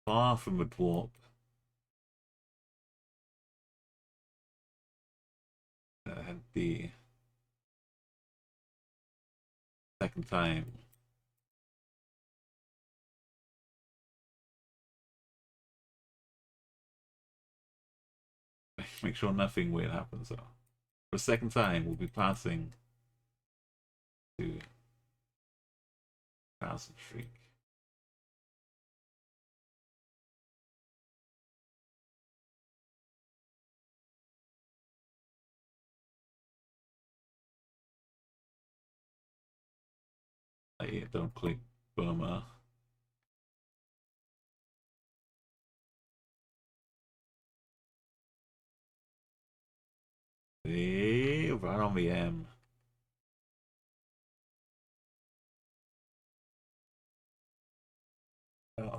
Far from a dwarf. And the second time. Make sure nothing weird happens. So, for a second time, we'll be passing to 1,000 streak. Hey, don't click Burma. Hey, right on the M.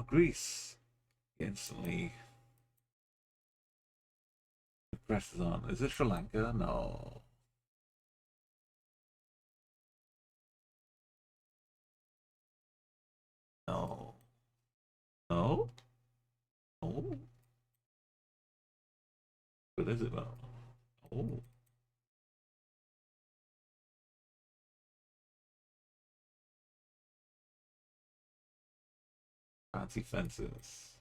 Greece instantly. The press is on. Is this Sri Lanka? No. No. No? Oh. What is it though? Oh. Fancy fences.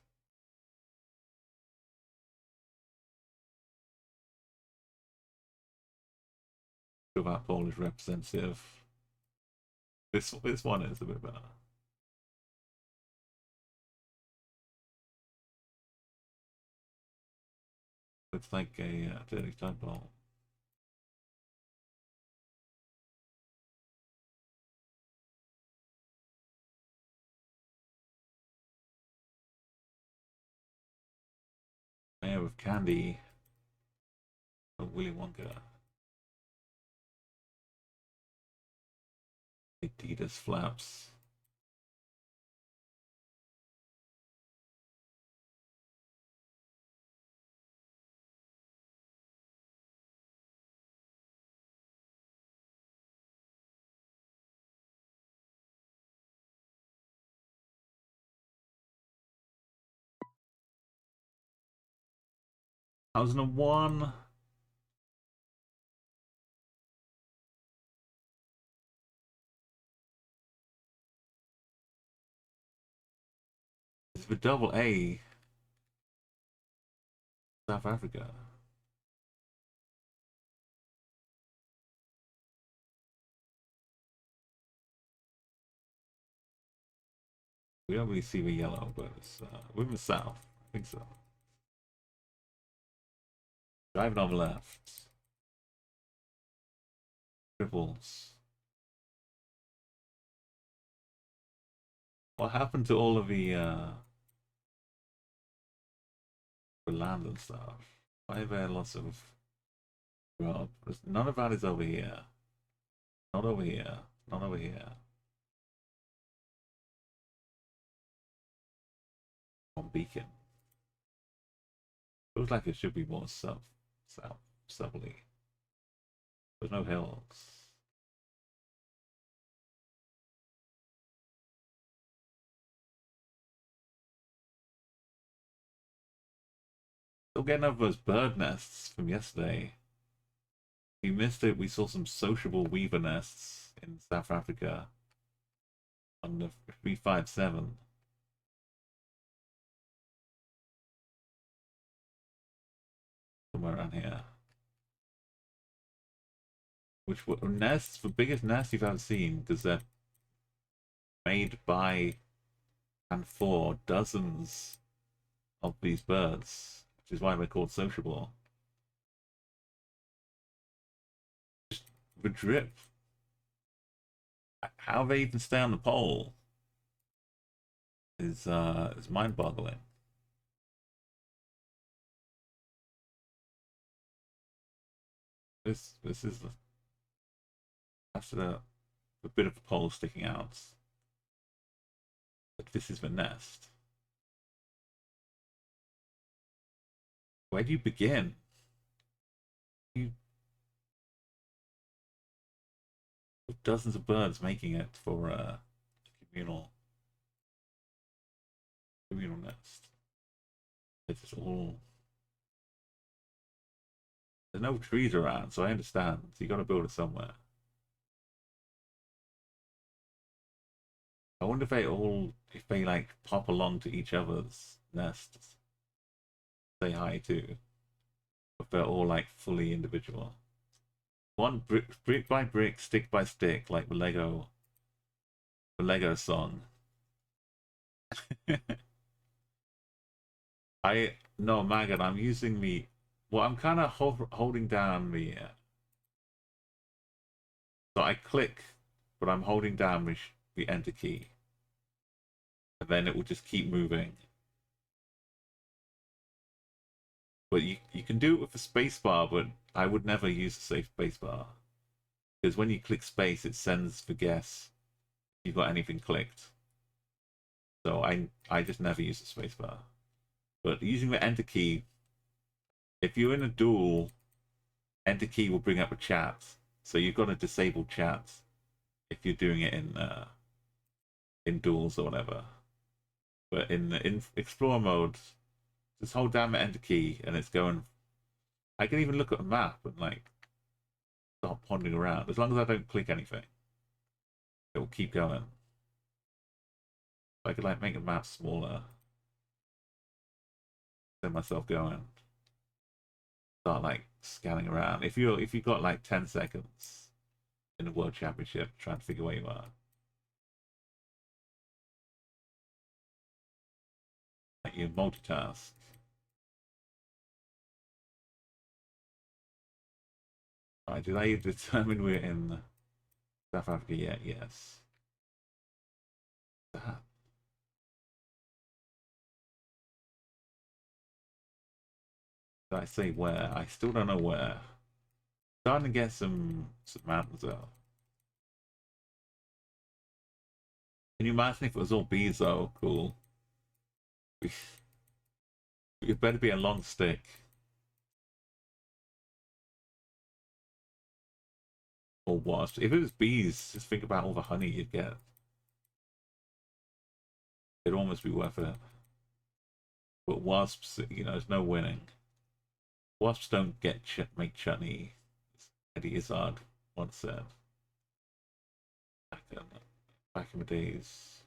About Polish representative. This one is a bit better. It's like a dirty typo. Mayor of Candy. Oh, Willy Wonka. Adidas flaps. I was in a one. It's the double A. South Africa. We don't really see the yellow, but it's we're in the south. I think so. Driving on the left. Triples. What happened to all of the land and stuff? Why are there lots of well, none of that is over here. Not over here. Not over here. On Beacon. Feels like it should be more southerly. There's no hills. Still getting over those bird nests from yesterday. We missed it. We saw some sociable weaver nests in South Africa on the 357. Somewhere around here. Which were nests, the biggest nests you've ever seen, because they're made by and for dozens of these birds, which is why they're called sociable. Just the drip. How they even stay on the pole is mind-boggling. This is that's the bit of the pole sticking out. But this is the nest. Where do you begin? You with dozens of birds making it for a communal nest. It's just all. There's no trees around, so I understand. So you got to build it somewhere. I wonder if they like pop along to each other's nests, say hi too. but they're all like fully individual. One brick by brick, stick by stick, like the Lego song. I no Maggot. I'm using the. Well, I'm kind of holding down the. So I click, but I'm holding down the enter key, and then it will just keep moving. But you can do it with the space bar, but I would never use the safe space bar because when you click space, it sends the guess if you've got anything clicked. So I just never use the space bar. But using the enter key, if you're in a duel, enter key will bring up a chat. So you've got to disable chat if you're doing it in duels or whatever. But in explore mode, just hold down the enter key and it's going. I can even look at a map and like start pondering around. As long as I don't click anything, it will keep going. I could like make the map smaller, let myself going, start like scanning around. If you've got like 10 seconds in the World Championship, trying to figure where you are, like you multitask. Alright, did I determine we're in South Africa yet? Yes. That. Did I say where? I still don't know where. Starting to get some mountains out. Can you imagine if it was all bees though? Cool. It better be a long stick. Or wasps. If it was bees, just think about all the honey you'd get. It'd almost be worth it. But wasps, you know, there's no winning. Wasps don't make chutney. Eddie Izzard once said. Back in the days.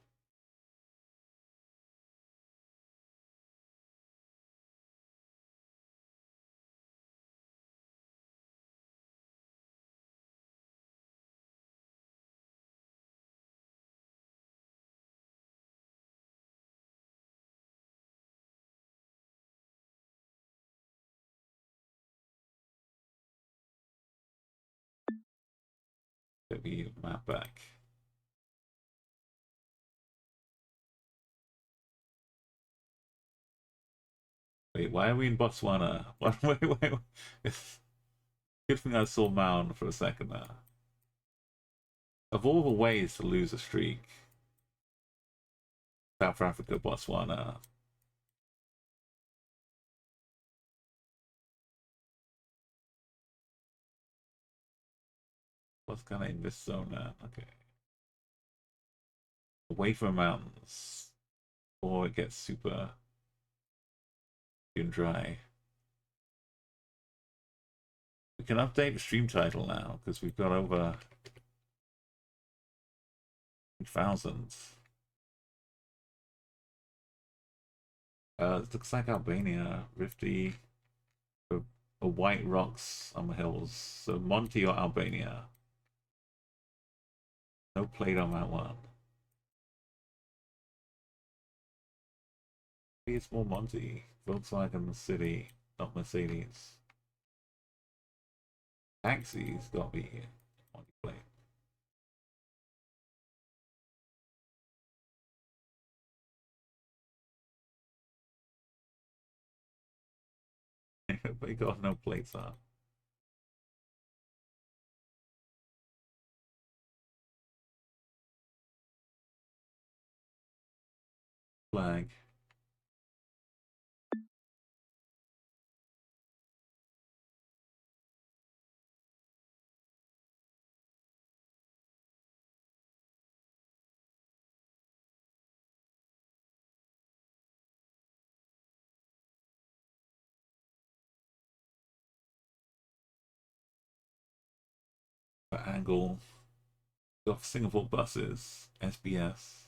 Get the map back. Wait, why are we in Botswana? Wait. Good thing I saw Mound for a second there. Of all the ways to lose a streak, South Africa, Botswana. What's kind of in this zone now? Okay. Away from mountains. Or it gets super dry. We can update the stream title now because we've got over 2,000. It looks like Albania, Rifty, the white rocks on the hills. So Monty or Albania. No plate on that one. Maybe it's more Monty. Volkswagen City, not Mercedes. Taxis got to be Monty plate. But he got no plates on. Flag. Angle. Got Singapore buses. SBS.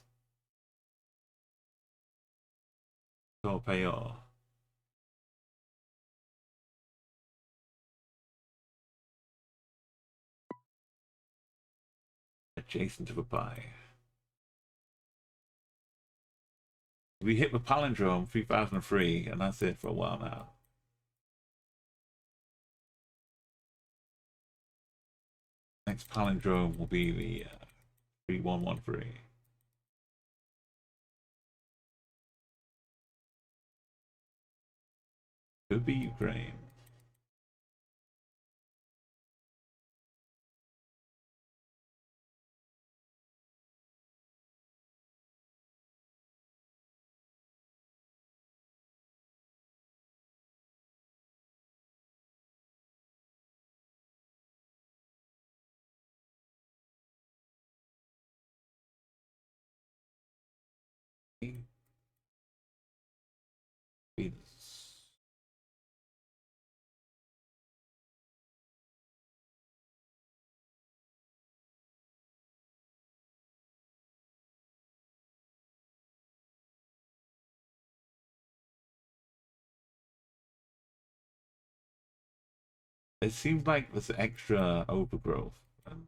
Got payor. adjacent to the pie. We hit the palindrome 3003, and that's it for a while now. Next palindrome will be the 3113. Could be Ukraine. Venus. It seems like there's extra overgrowth and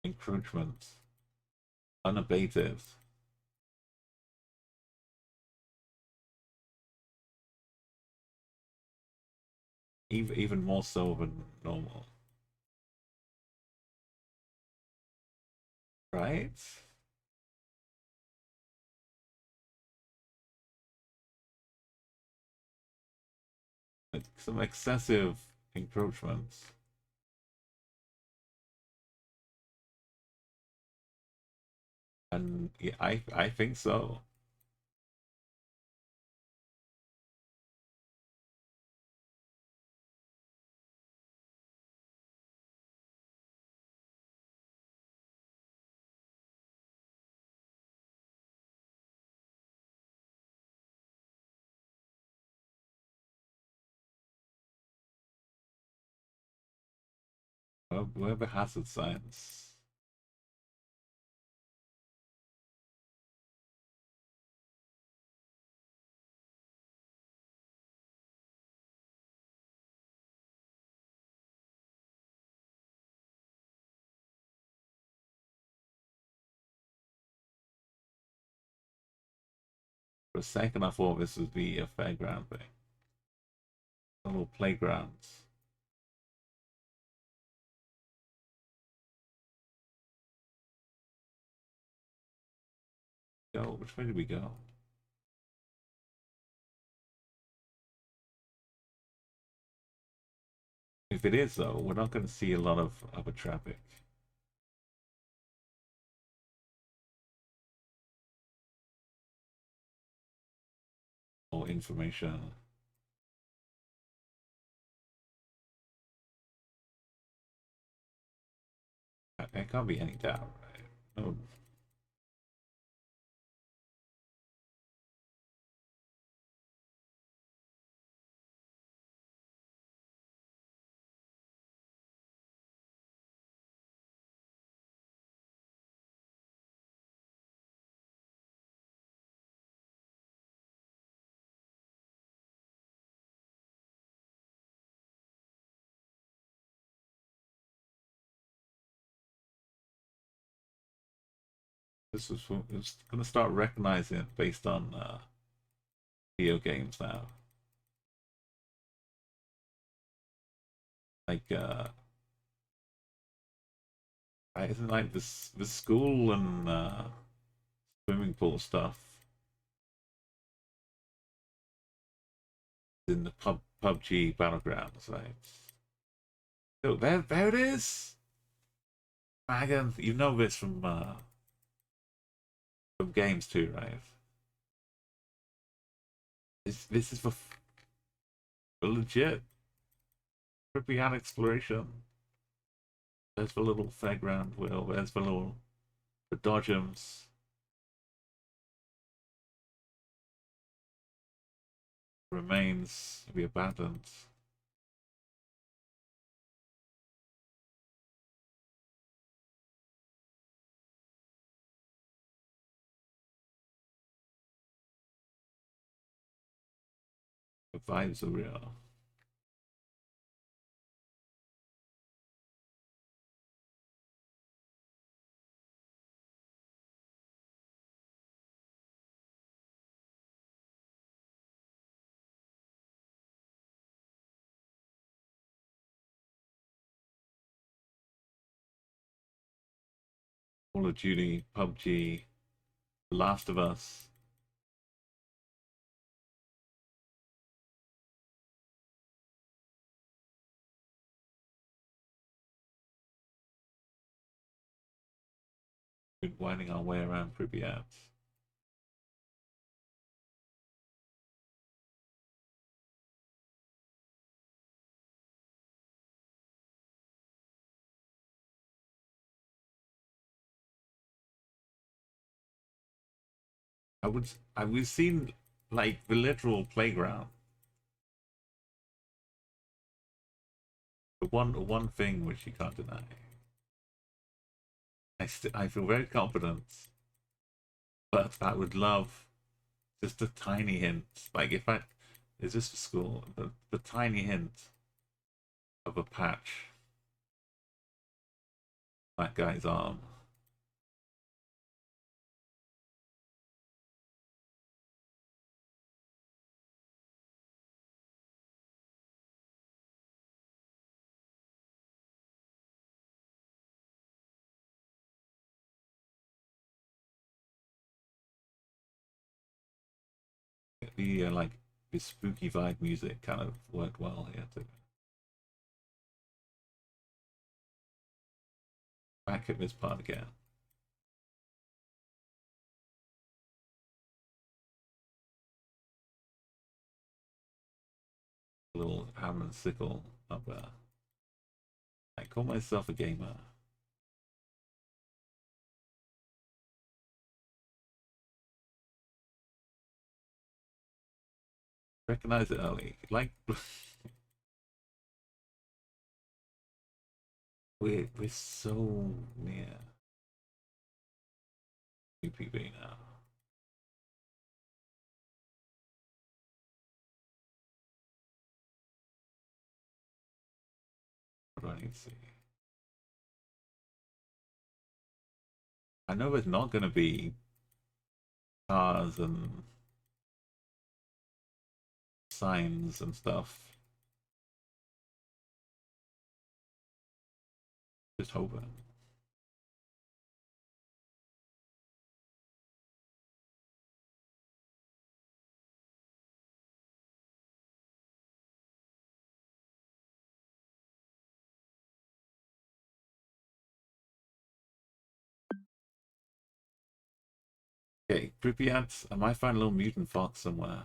encroachment unabated. Even more so than normal. Right? Like some excessive encroachments. And yeah, I think so. Whoever hazard science. For a second, I thought this would be a fairground thing. A little playgrounds. Go. Which way did we go? If it is, though, we're not going to see a lot of other traffic. Or information. There can't be any doubt, right? No. This is it's gonna start recognizing it based on video games now. Like isn't like this school and swimming pool stuff in the PUBG battlegrounds, right? So there it is. Again, you know this from games too, right? This is for legit trippy exploration. There's the little fairground wheel. There's the dodgems. Remains to be abandoned. The vibes are real. Call of Duty, PUBG, The Last of Us. Been winding our way around Pripyat. We've seen like the literal playground. The one thing which you can't deny. I feel very confident, but I would love just a tiny hint. Like if I is this for school? The tiny hint of a patch that guy's arm. The like the spooky vibe music kind of worked well here too. Back at this part again. A little hammer and sickle up there. I call myself a gamer. Recognize it early. Like we're so near UPB now. What do I need to see? I know there's not gonna be cars and signs and stuff. Just hoping. Okay, Pripyat, I might find a little mutant fox somewhere.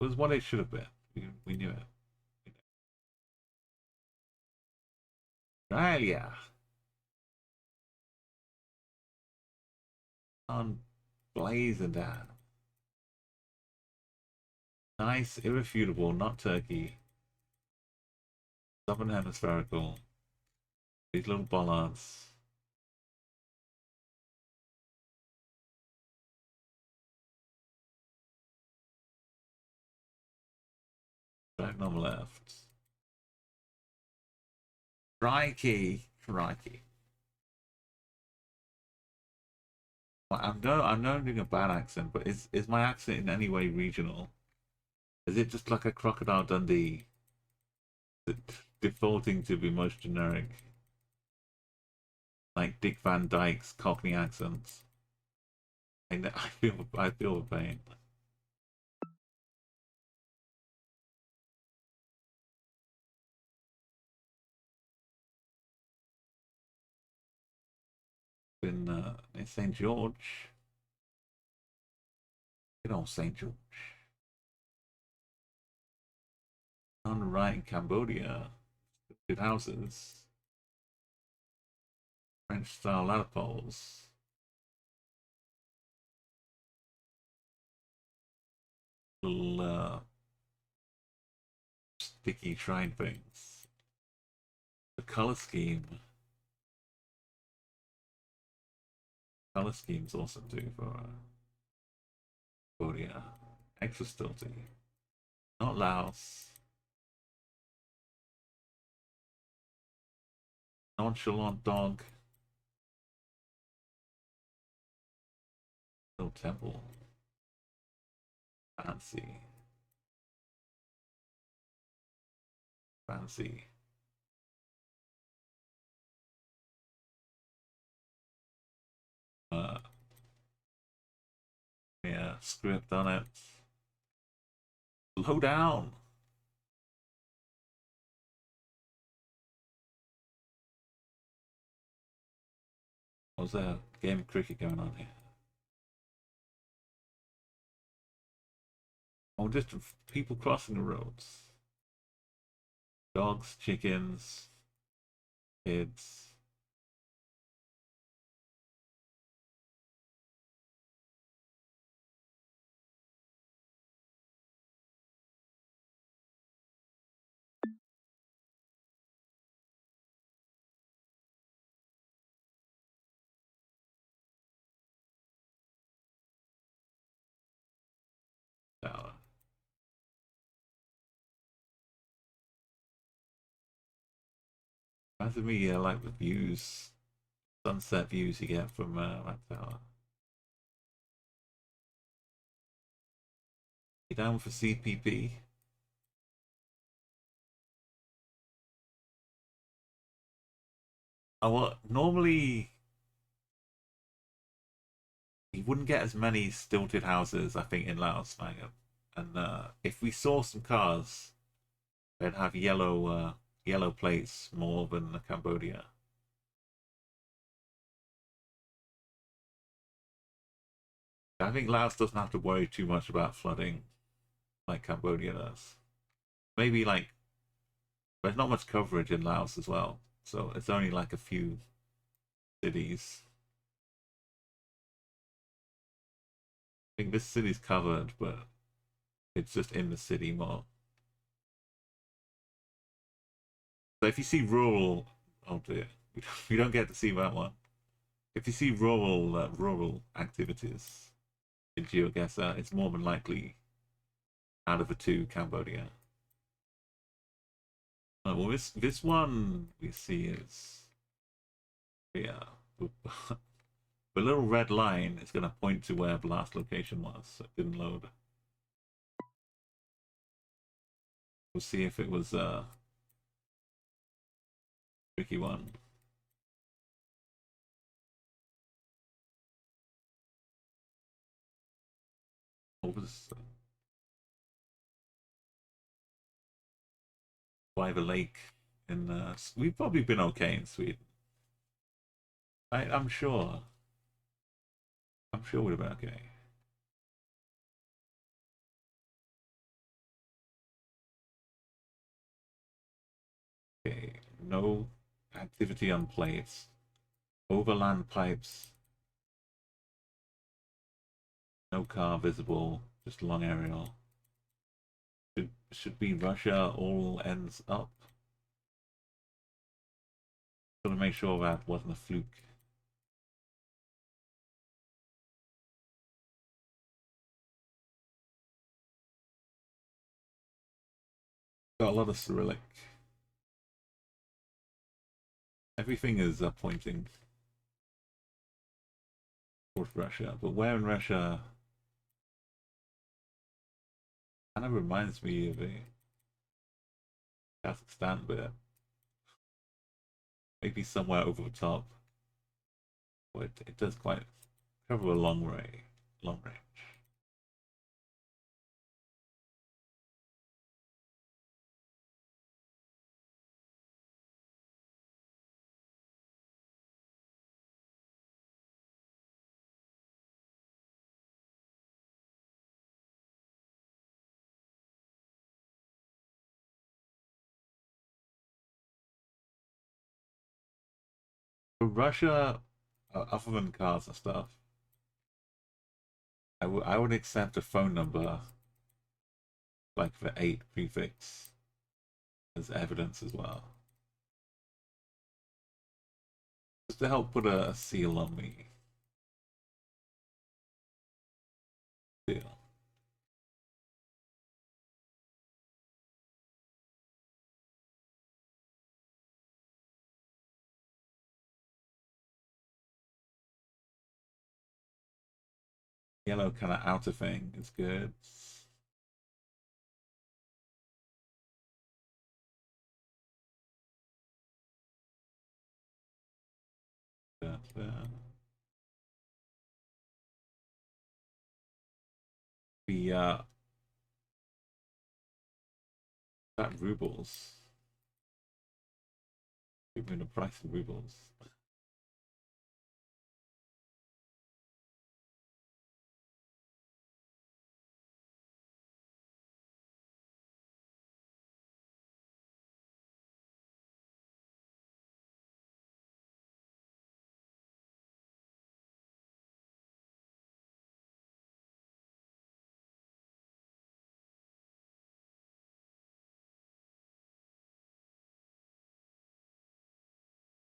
Was what it should have been. We knew it. Australia. On blazing down. Nice, irrefutable, not turkey. Southern hemispherical. These little bollards. Back on the left. Crikey. Crikey. I'm not doing a bad accent, but is my accent in any way regional? Is it just like a Crocodile Dundee defaulting to be most generic? Like Dick Van Dyke's Cockney accents. I feel the pain. In St. George. Good old St. George. On the right in Cambodia. Good houses. French style ladder poles. Little sticky shrine things. The color scheme. Color scheme's awesome too for Cambodia. Extra stilty. Not Laos. Nonchalant dog. Little temple. Fancy. Fancy. Uh, yeah, script on it. Slow down. Was there a game of cricket going on here? Oh, just people crossing the roads. Dogs, chickens, kids. Tower. Reminds me, like the views, sunset views you get from that tower. You down for CPP? Oh, well, normally you wouldn't get as many stilted houses, I think, in Laos, Mangam. And if we saw some cars, they'd have yellow plates more than Cambodia. I think Laos doesn't have to worry too much about flooding like Cambodia does. Maybe like there's not much coverage in Laos as well, so it's only like a few cities. I think this city's covered, but it's just in the city more. So if you see rural, oh dear, we don't get to see that one. If you see rural activities in GeoGuessr, it's more than likely out of the two Cambodia. Well, this one we see is yeah. The little red line is going to point to where the last location was, so it didn't load. We'll see if it was a tricky one. What was by the lake? In we've probably been okay in Sweden. I'm sure. I'm sure we've been okay. Okay, no activity on plates. Overland pipes. No car visible. Just long aerial. Should be Russia all ends up. Gotta make sure that wasn't a fluke. Got a lot of Cyrillic. Everything is pointing towards Russia, but where in Russia kind of reminds me of a Kazakhstan bit. Maybe somewhere over the top. But it does quite cover a long range. For Russia, other than cars and stuff, I would accept a phone number like the 8 prefix as evidence as well. Just to help put a seal on me. Seal. Yellow kind of outer thing is good. The that rubles. Give me the price in rubles.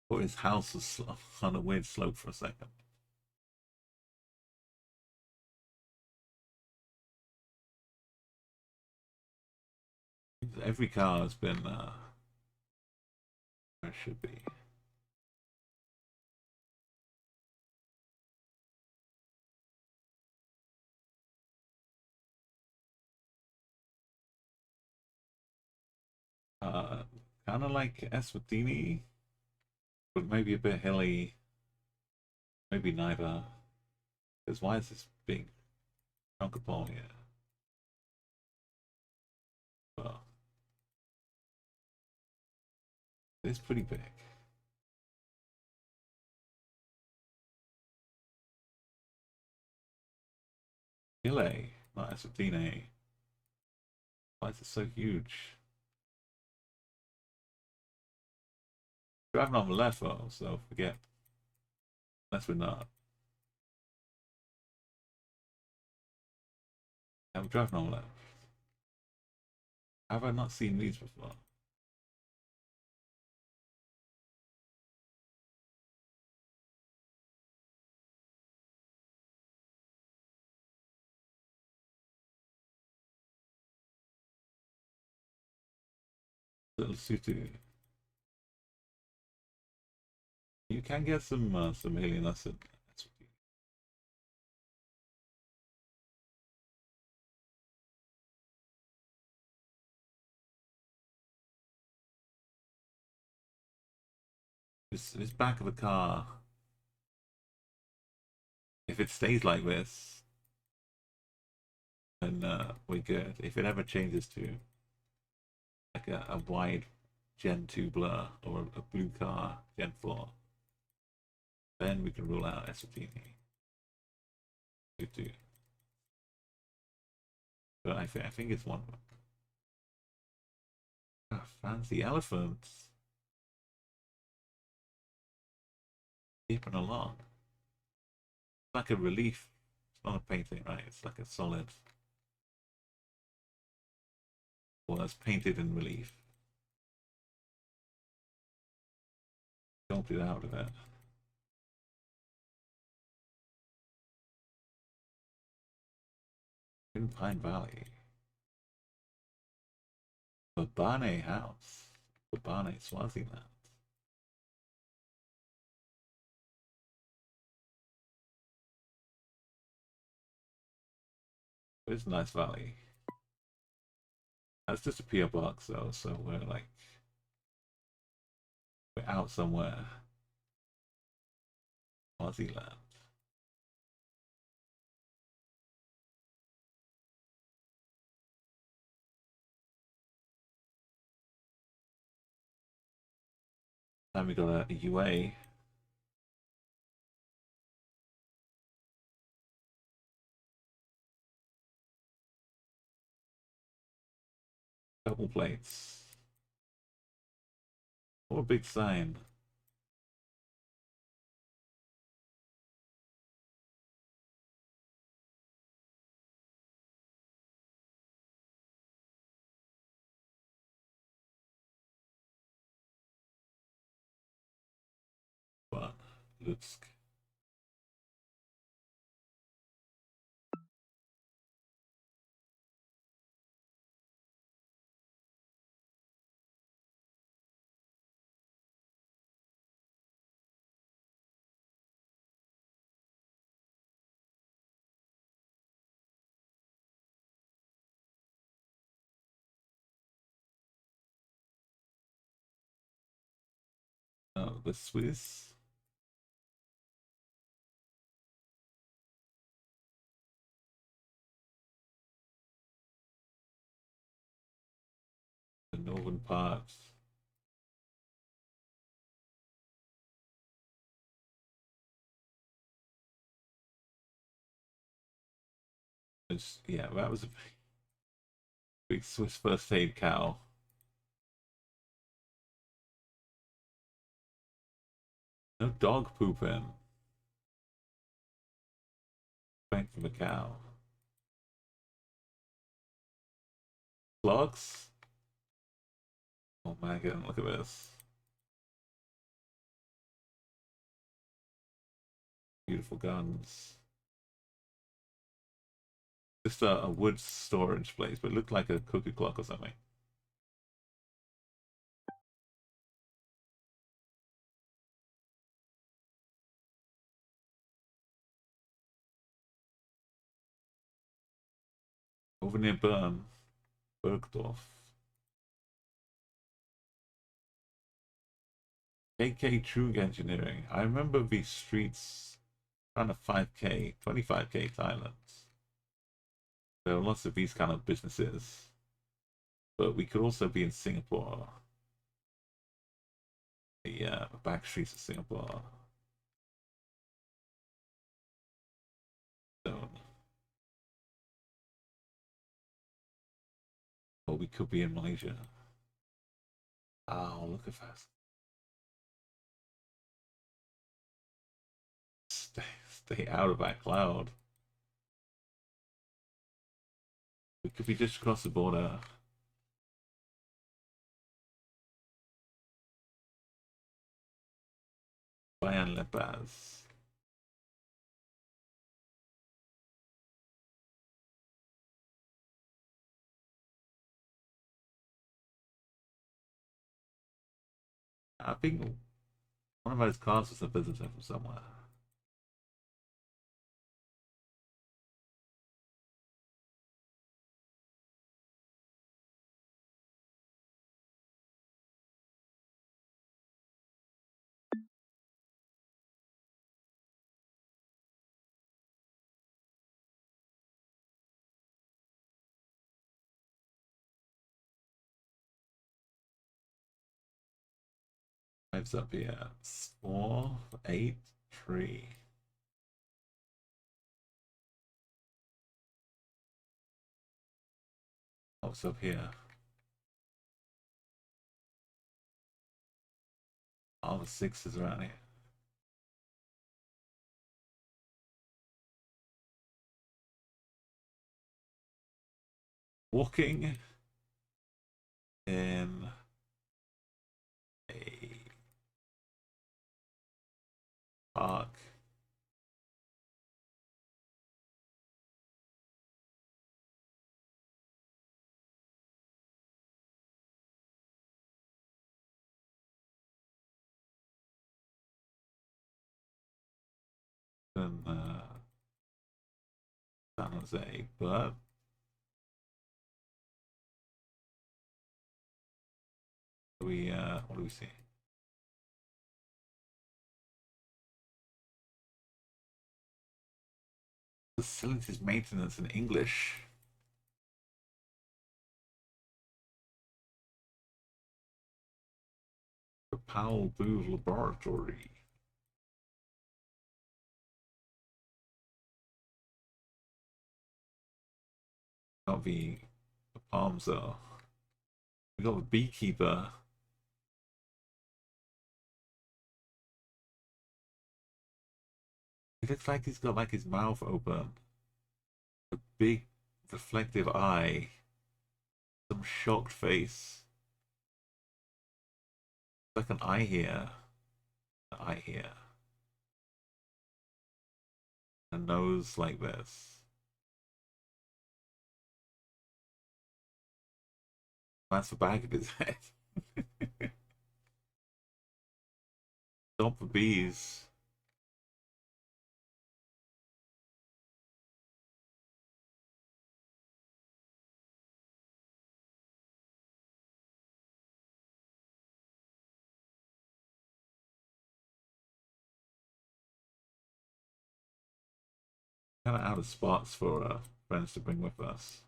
Thought his house was on a weird slope for a second. Every car has been where it should be. Kind of like Eswatini, but maybe a bit hilly. Maybe neither. Because why is this big chunk of ball here? Well, it's pretty big. Chile, not Eswatini. Why is it so huge? Driving on the left though, so forget. Unless we're not. I'm driving on the left. Have I not seen these before? Little Sutu. You can get some alien acid. This back of the car, if it stays like this, then we're good. If it ever changes to like a wide Gen 2 blur or a blue car Gen 4, then we can rule out Eswatini. But I think it's one of them. Ah, fancy elephants. Keeping along. It's like a relief. It's not a painting, right? It's like a solid. Well, it's painted in relief. Sculpted out of it. In Pine Valley. Babane House. Babane, Swaziland. It's a nice valley. That's just a PO box though, so we're out somewhere. Swaziland. Then we got a UA. Couple plates. What a big sign. But Lutsk. Oh, the Swiss. The northern parts. Yeah, that was a big Swiss first aid cow. No dog pooping. Thank from a cow. Slugs? Oh my god, look at this. Beautiful guns. Just a wood storage place, but it looked like a cookie clock or something. Over near Bern, Bergdorf. KK True Engineering. I remember these streets around a 5K, 25K Thailand. There are lots of these kind of businesses. But we could also be in Singapore. The back streets of Singapore. So, or we could be in Malaysia. Oh, look at that. Stay out of that cloud. We could be just across the border. Bayan Lepaz. I think one of those cars was a visitor from somewhere. Lives up here. 483. What's up here? All the sixes around here. Walking in a park. In San Jose, but what do we see? Facilities maintenance in English. The Powell Booth Laboratory. Got the palms though. We got the beekeeper. It looks like he's got like his mouth open. A big reflective eye. Some shocked face. Like an eye here. An eye here. A nose like this. That's the back of his head. Stop for bees. Kind of out of spots for friends to bring with us.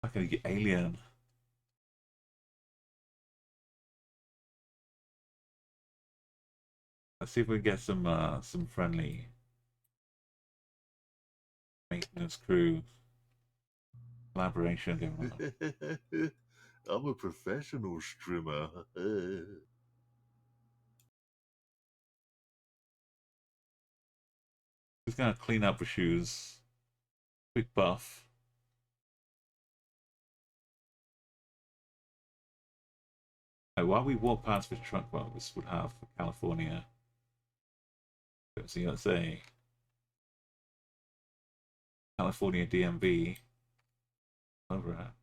Like an alien. Let's see if we can get some friendly maintenance crew collaboration going on. I'm a professional streamer. Just gonna clean up the shoes. Quick buff. While we walk past this truck, well, this would have California. So let's say California DMV over at.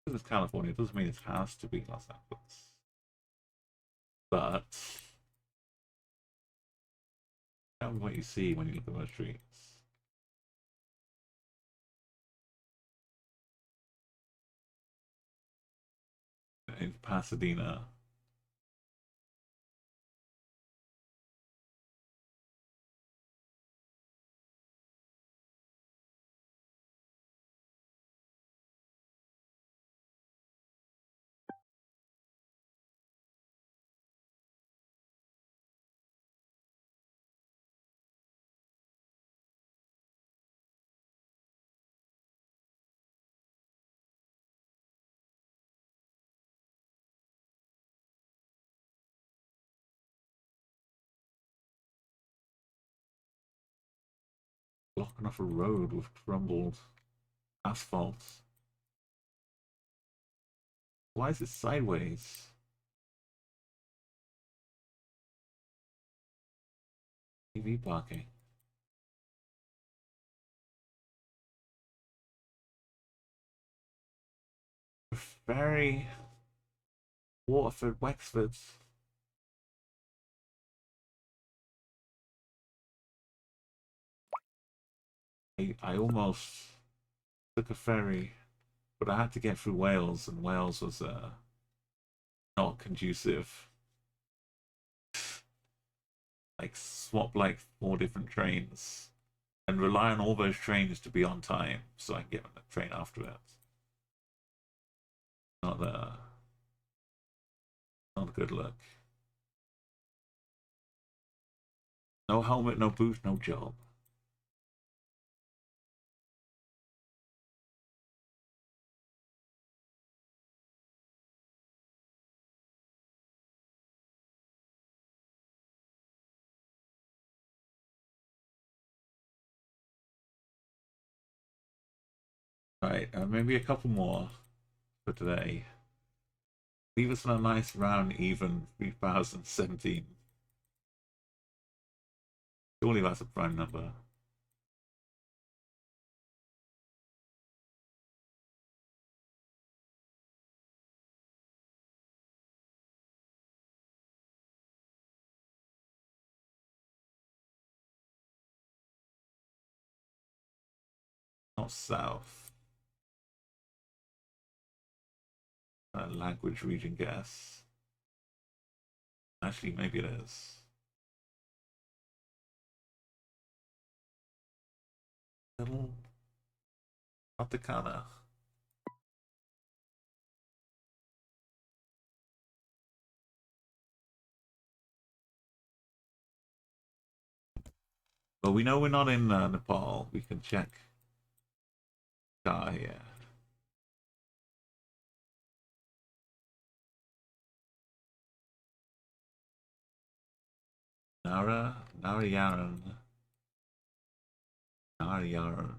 This is California. It doesn't mean it has to be Los Angeles. But tell me what you see when you look at those streets. In Pasadena. Blocking off a road with crumbled asphalt. Why is it sideways? EV parking. Ferry, Waterford, Wexford. I almost took a ferry, but I had to get through Wales, and Wales was not conducive. Like swap like 4 different trains and rely on all those trains to be on time so I can get on the train afterwards. Not not a good look. No helmet, no boots, no job. Right, maybe a couple more for today. Leave us on a nice round even 3017. Surely that's a prime number. Not south. Language region guess. Actually, maybe it is. Little Atacana. But we know we're not in Nepal. We can check. Yeah. Narayaran. Narayaran.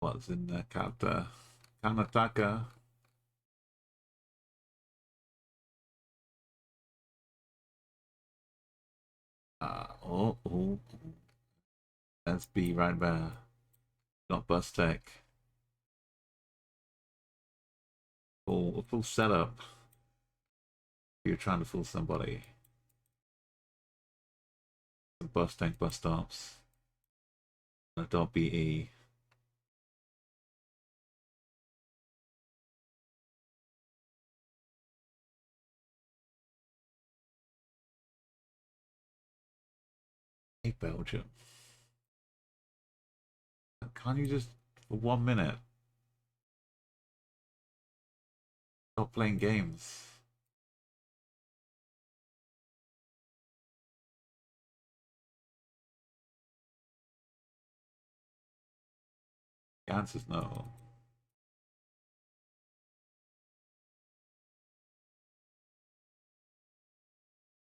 What's in the kata? Kanataka. Oh. That's B right there. Not bus tech. Full setup. You're trying to fool somebody. Some bus tech bus stops. A .be. Hey, Belgium. Can't you just, for 1 minute, stop playing games? The answer's no.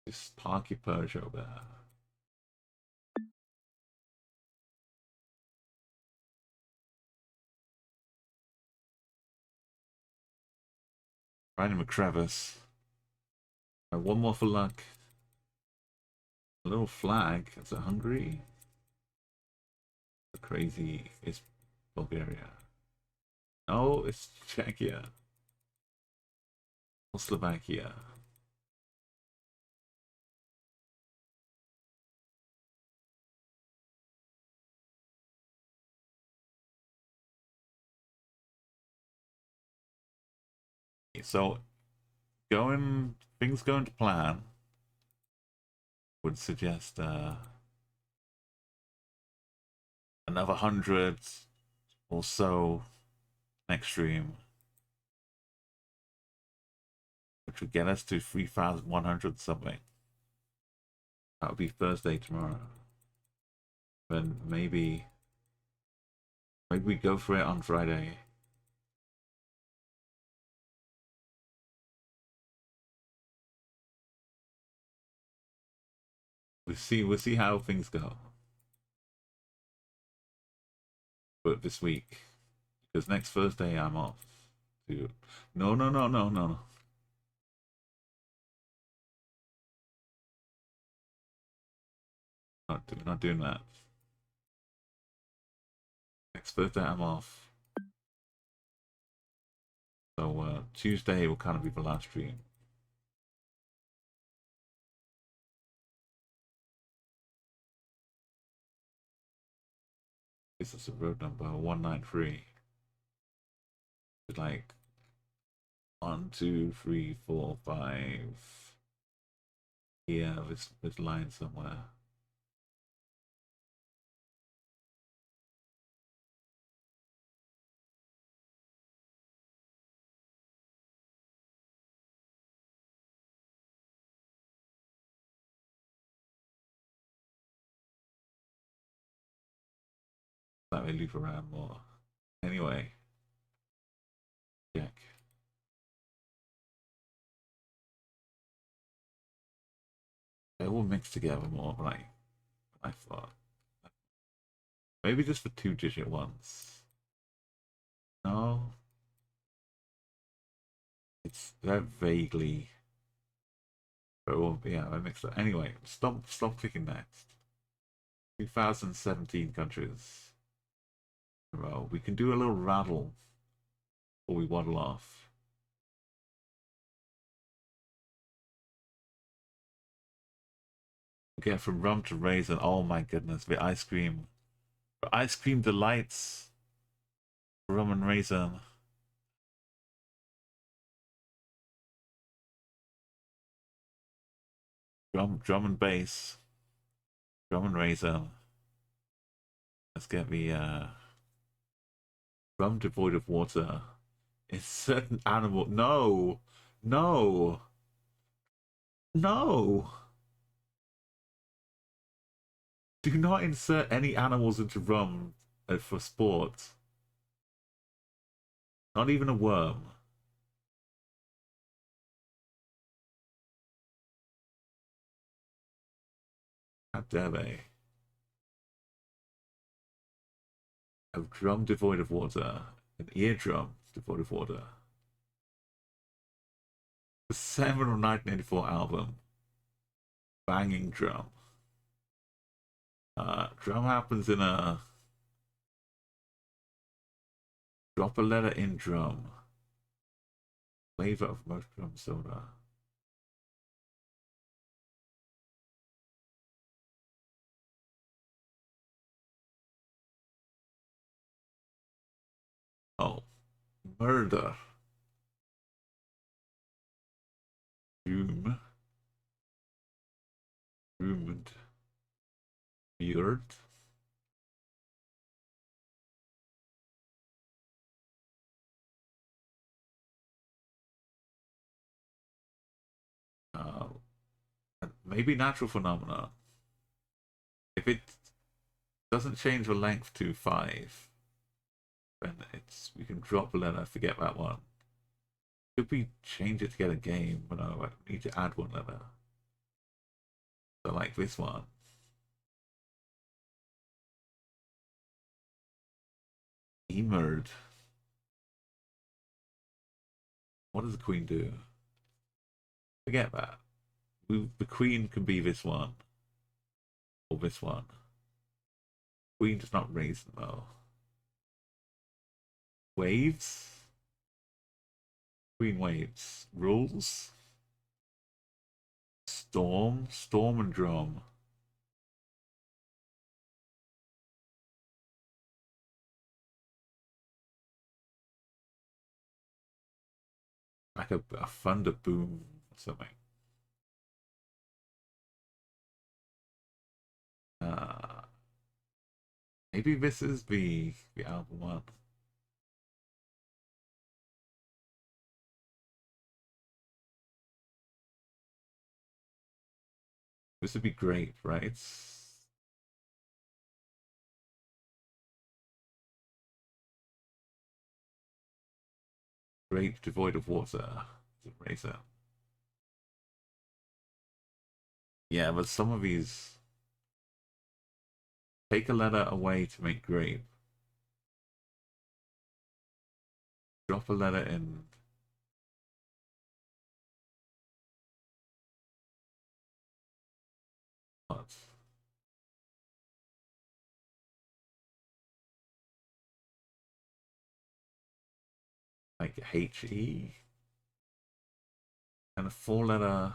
Just park your Peugeot there. Right in a crevice. Right, one more for luck. A little flag. Is it Hungary? Crazy. It's Bulgaria. No, it's Czechia. Or Slovakia. So things going to plan would suggest another 100 or so next stream, which would get us to 3,100 something. That would be Thursday tomorrow. Then maybe we go for it on Friday. We'll see how things go. But this week, because next Thursday I'm off. Dude. No. Not doing that. Next Thursday I'm off. So Tuesday will kind of be the last stream. This is road number 193. It's like 1, 2, 3, 4, 5. Yeah, this line somewhere. That may loop around more. Anyway, check. They all mix together more, like I thought. Maybe just the 2-digit ones. No, it's that vaguely. Oh yeah, I mixed that. Anyway, stop clicking next. 2017 countries. Well, we can do a little rattle before we waddle off. Get from rum to raisin. Oh my goodness, the ice cream. The ice cream delights. Rum and raisin. Drum and bass. Drum and raisin. Let's get the rum devoid of water. It's certain animal. No. No. No. Do not insert any animals into rum for sport. Not even a worm. How dare they? A drum devoid of water. An eardrum devoid of water. The 7 of 1984 album. Banging drum. Drum happens in a... Drop a letter in drum. Flavor of most drum soda. Oh. Murder. Doom. Doomed. Beard. Uh, maybe natural phenomena. If it doesn't change the length to 5, then it's we can drop a letter, forget that one. Could we change it to get a game? But no, I need to add one letter. So like this one. Emerged. What does the queen do? Forget that. The queen can be this one. Or this one. Queen does not raise them though. Waves? Queen waves. Rules? Storm? Storm and drum. Like a thunder boom or something. Maybe this is the album one. This would be great, right? Grape devoid of water. Eraser. Yeah, but some of these take a letter away to make grape. Drop a letter in. What? Like HE? And a 4-letter.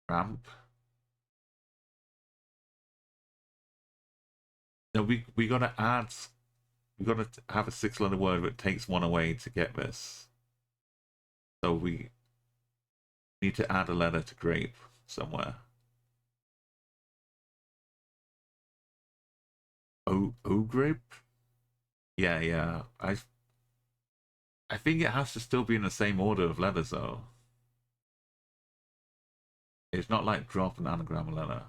Ramp. No, we gotta add. We gotta have a 6-letter word, but it takes one away to get this. So we need to add a letter to grape somewhere. O grape? Yeah, yeah. I think it has to still be in the same order of letters though. It's not like drop an anagram a letter.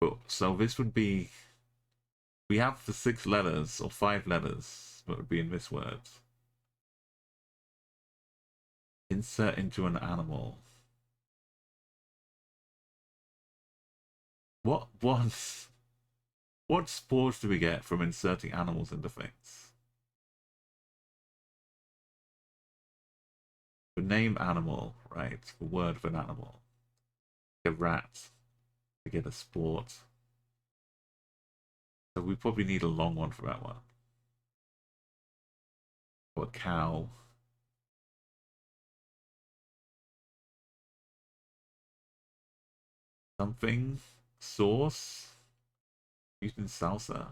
But so this would be, we have the 6 letters or 5 letters that would be in this word. Insert into an animal. What spores do we get from inserting animals into things? The name animal, right? The word of an animal. A rat to get a sport. So we probably need a long one for that one. Or a cow. Something. Sauce. Used in salsa.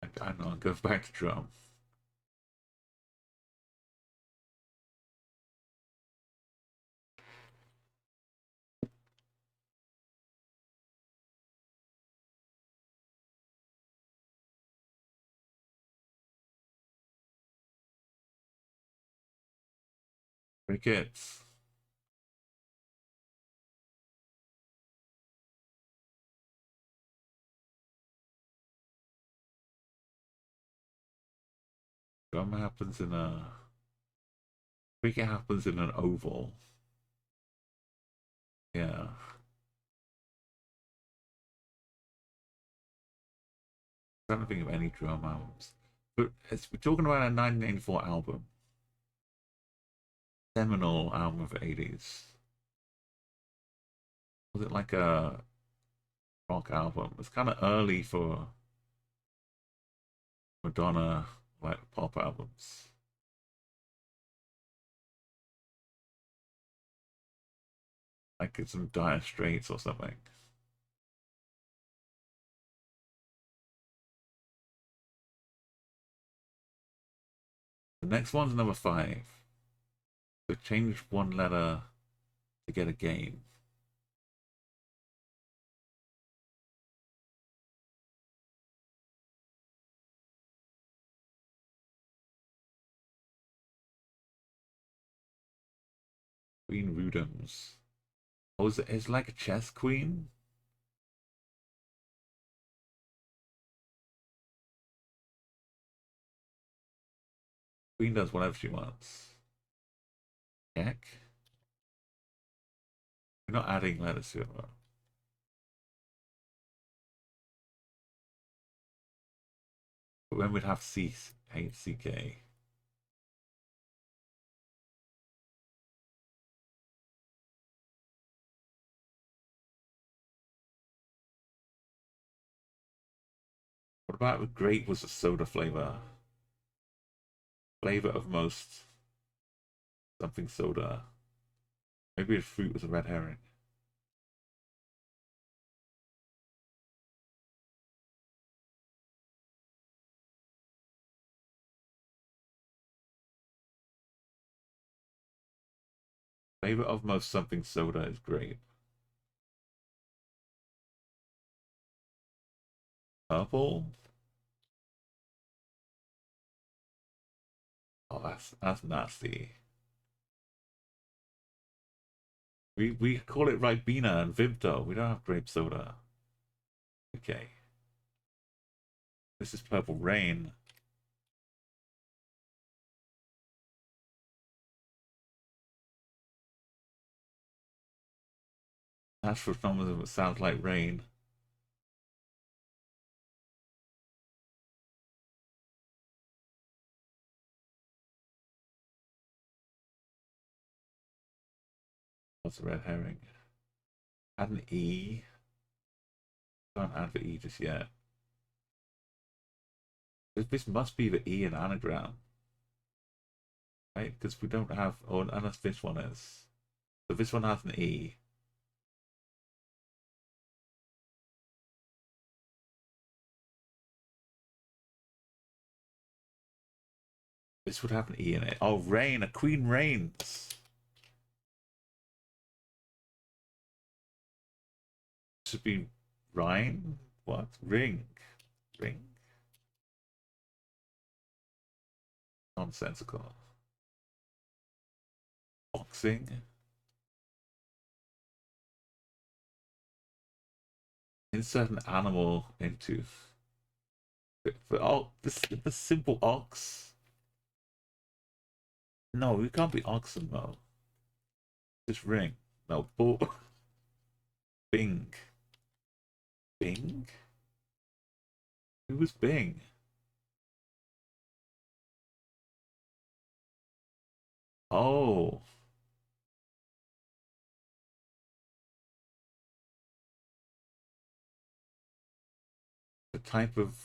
I don't know, go back to drum. Crickets. Drum happens in a think it happens in an oval. Yeah. I'm trying to think of any drum albums. But we're talking about a 1984 album. Seminal album of the 80s. Was it like a rock album? It's kind of early for Madonna, like pop albums. Like it's some Dire Straits or something. The next one's number 5. So change one letter to get a game. Queen Rudums. Oh, it's like a chess queen? Queen does whatever she wants. Check. We're not adding letters to it, though. But then we'd have C, H, C, K. What about the grape was a soda flavor? Flavor of most something soda. Maybe the fruit was a red herring. Flavor of most something soda is grape. Purple? Oh, that's nasty. We call it Ribena and Vimto. We don't have grape soda. Okay. This is Purple Rain. That's for some that sounds like rain. What's a red herring? Add an E. Can't add the E just yet. This must be the E in anagram, right? Because we don't have, or unless this one is. So this one has an E. This would have an E in it. Oh, rain. A queen reigns. Should be Rhine. What? Ring. Ring. Nonsensical. Boxing. Insert an animal into. But oh, the simple ox. No, we can't be oxen though. Just ring. No, bull. Bing. Bing? Who was Bing? Oh. The type of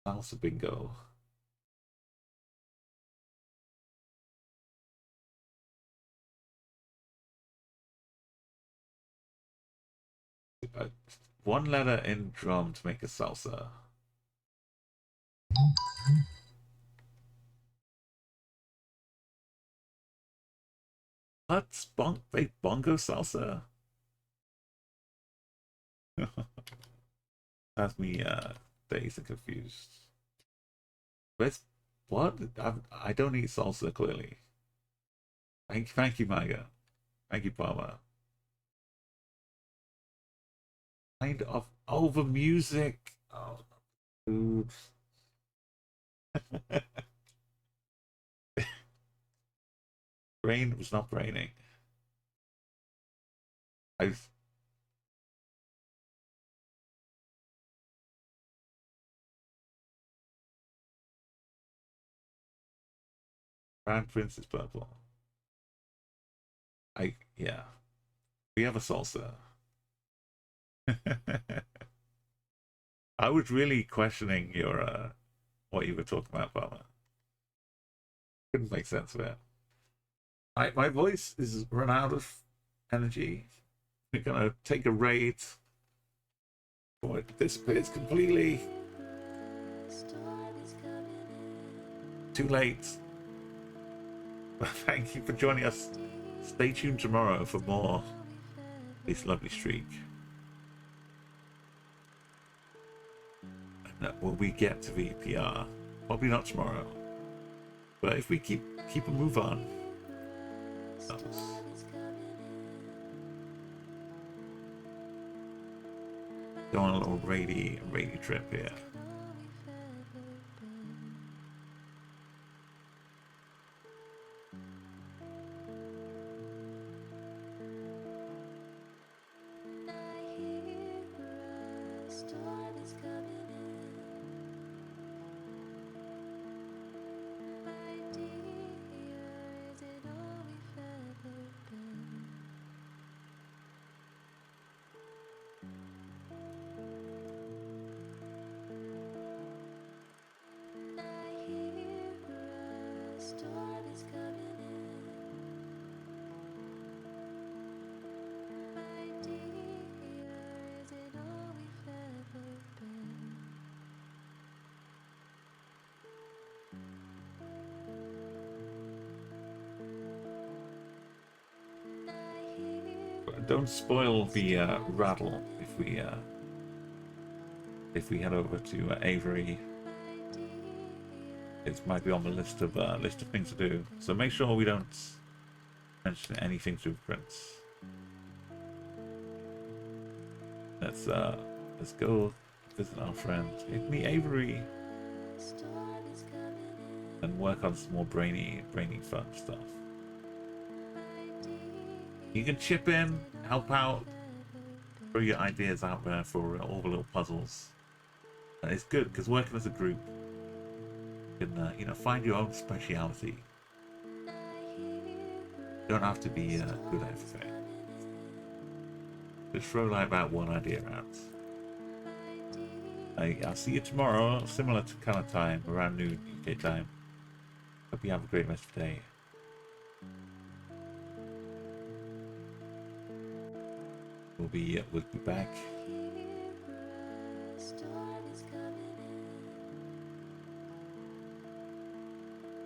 salsa bingo. Uh, One letter in drum to make a salsa. What's bongo salsa? That's me dazed and confused. Where's what? I don't eat salsa clearly. Thank you, Maga. Thank you, Palmer. Kind of over music. Oh, dude. Brain was not braining. I was... Grand Prince is purple. Yeah. We have a salsa. I was really questioning your what you were talking about, Palmer. Couldn't make sense of it. My voice is run out of energy. We're gonna take a raid before it disappears completely. Too late. But thank you for joining us. Stay tuned tomorrow for more this lovely streak. And will we get to VPR? Probably not tomorrow. But if we keep a move on. Go on a little raidy trip here. Don't spoil the rattle if we head over to Avery. It might be on the list of things to do. So make sure we don't mention anything to Prince. Let's go visit our friend. Hit me Avery. And work on some more brainy fun stuff. You can chip in, help out, throw your ideas out there for all the little puzzles. And it's good because working as a group, you can find your own speciality. You don't have to be good at everything. Just throw like that one idea out. I'll see you tomorrow, similar to kind of time, around noon UK time. Hope you have a great rest of the day. We'll be back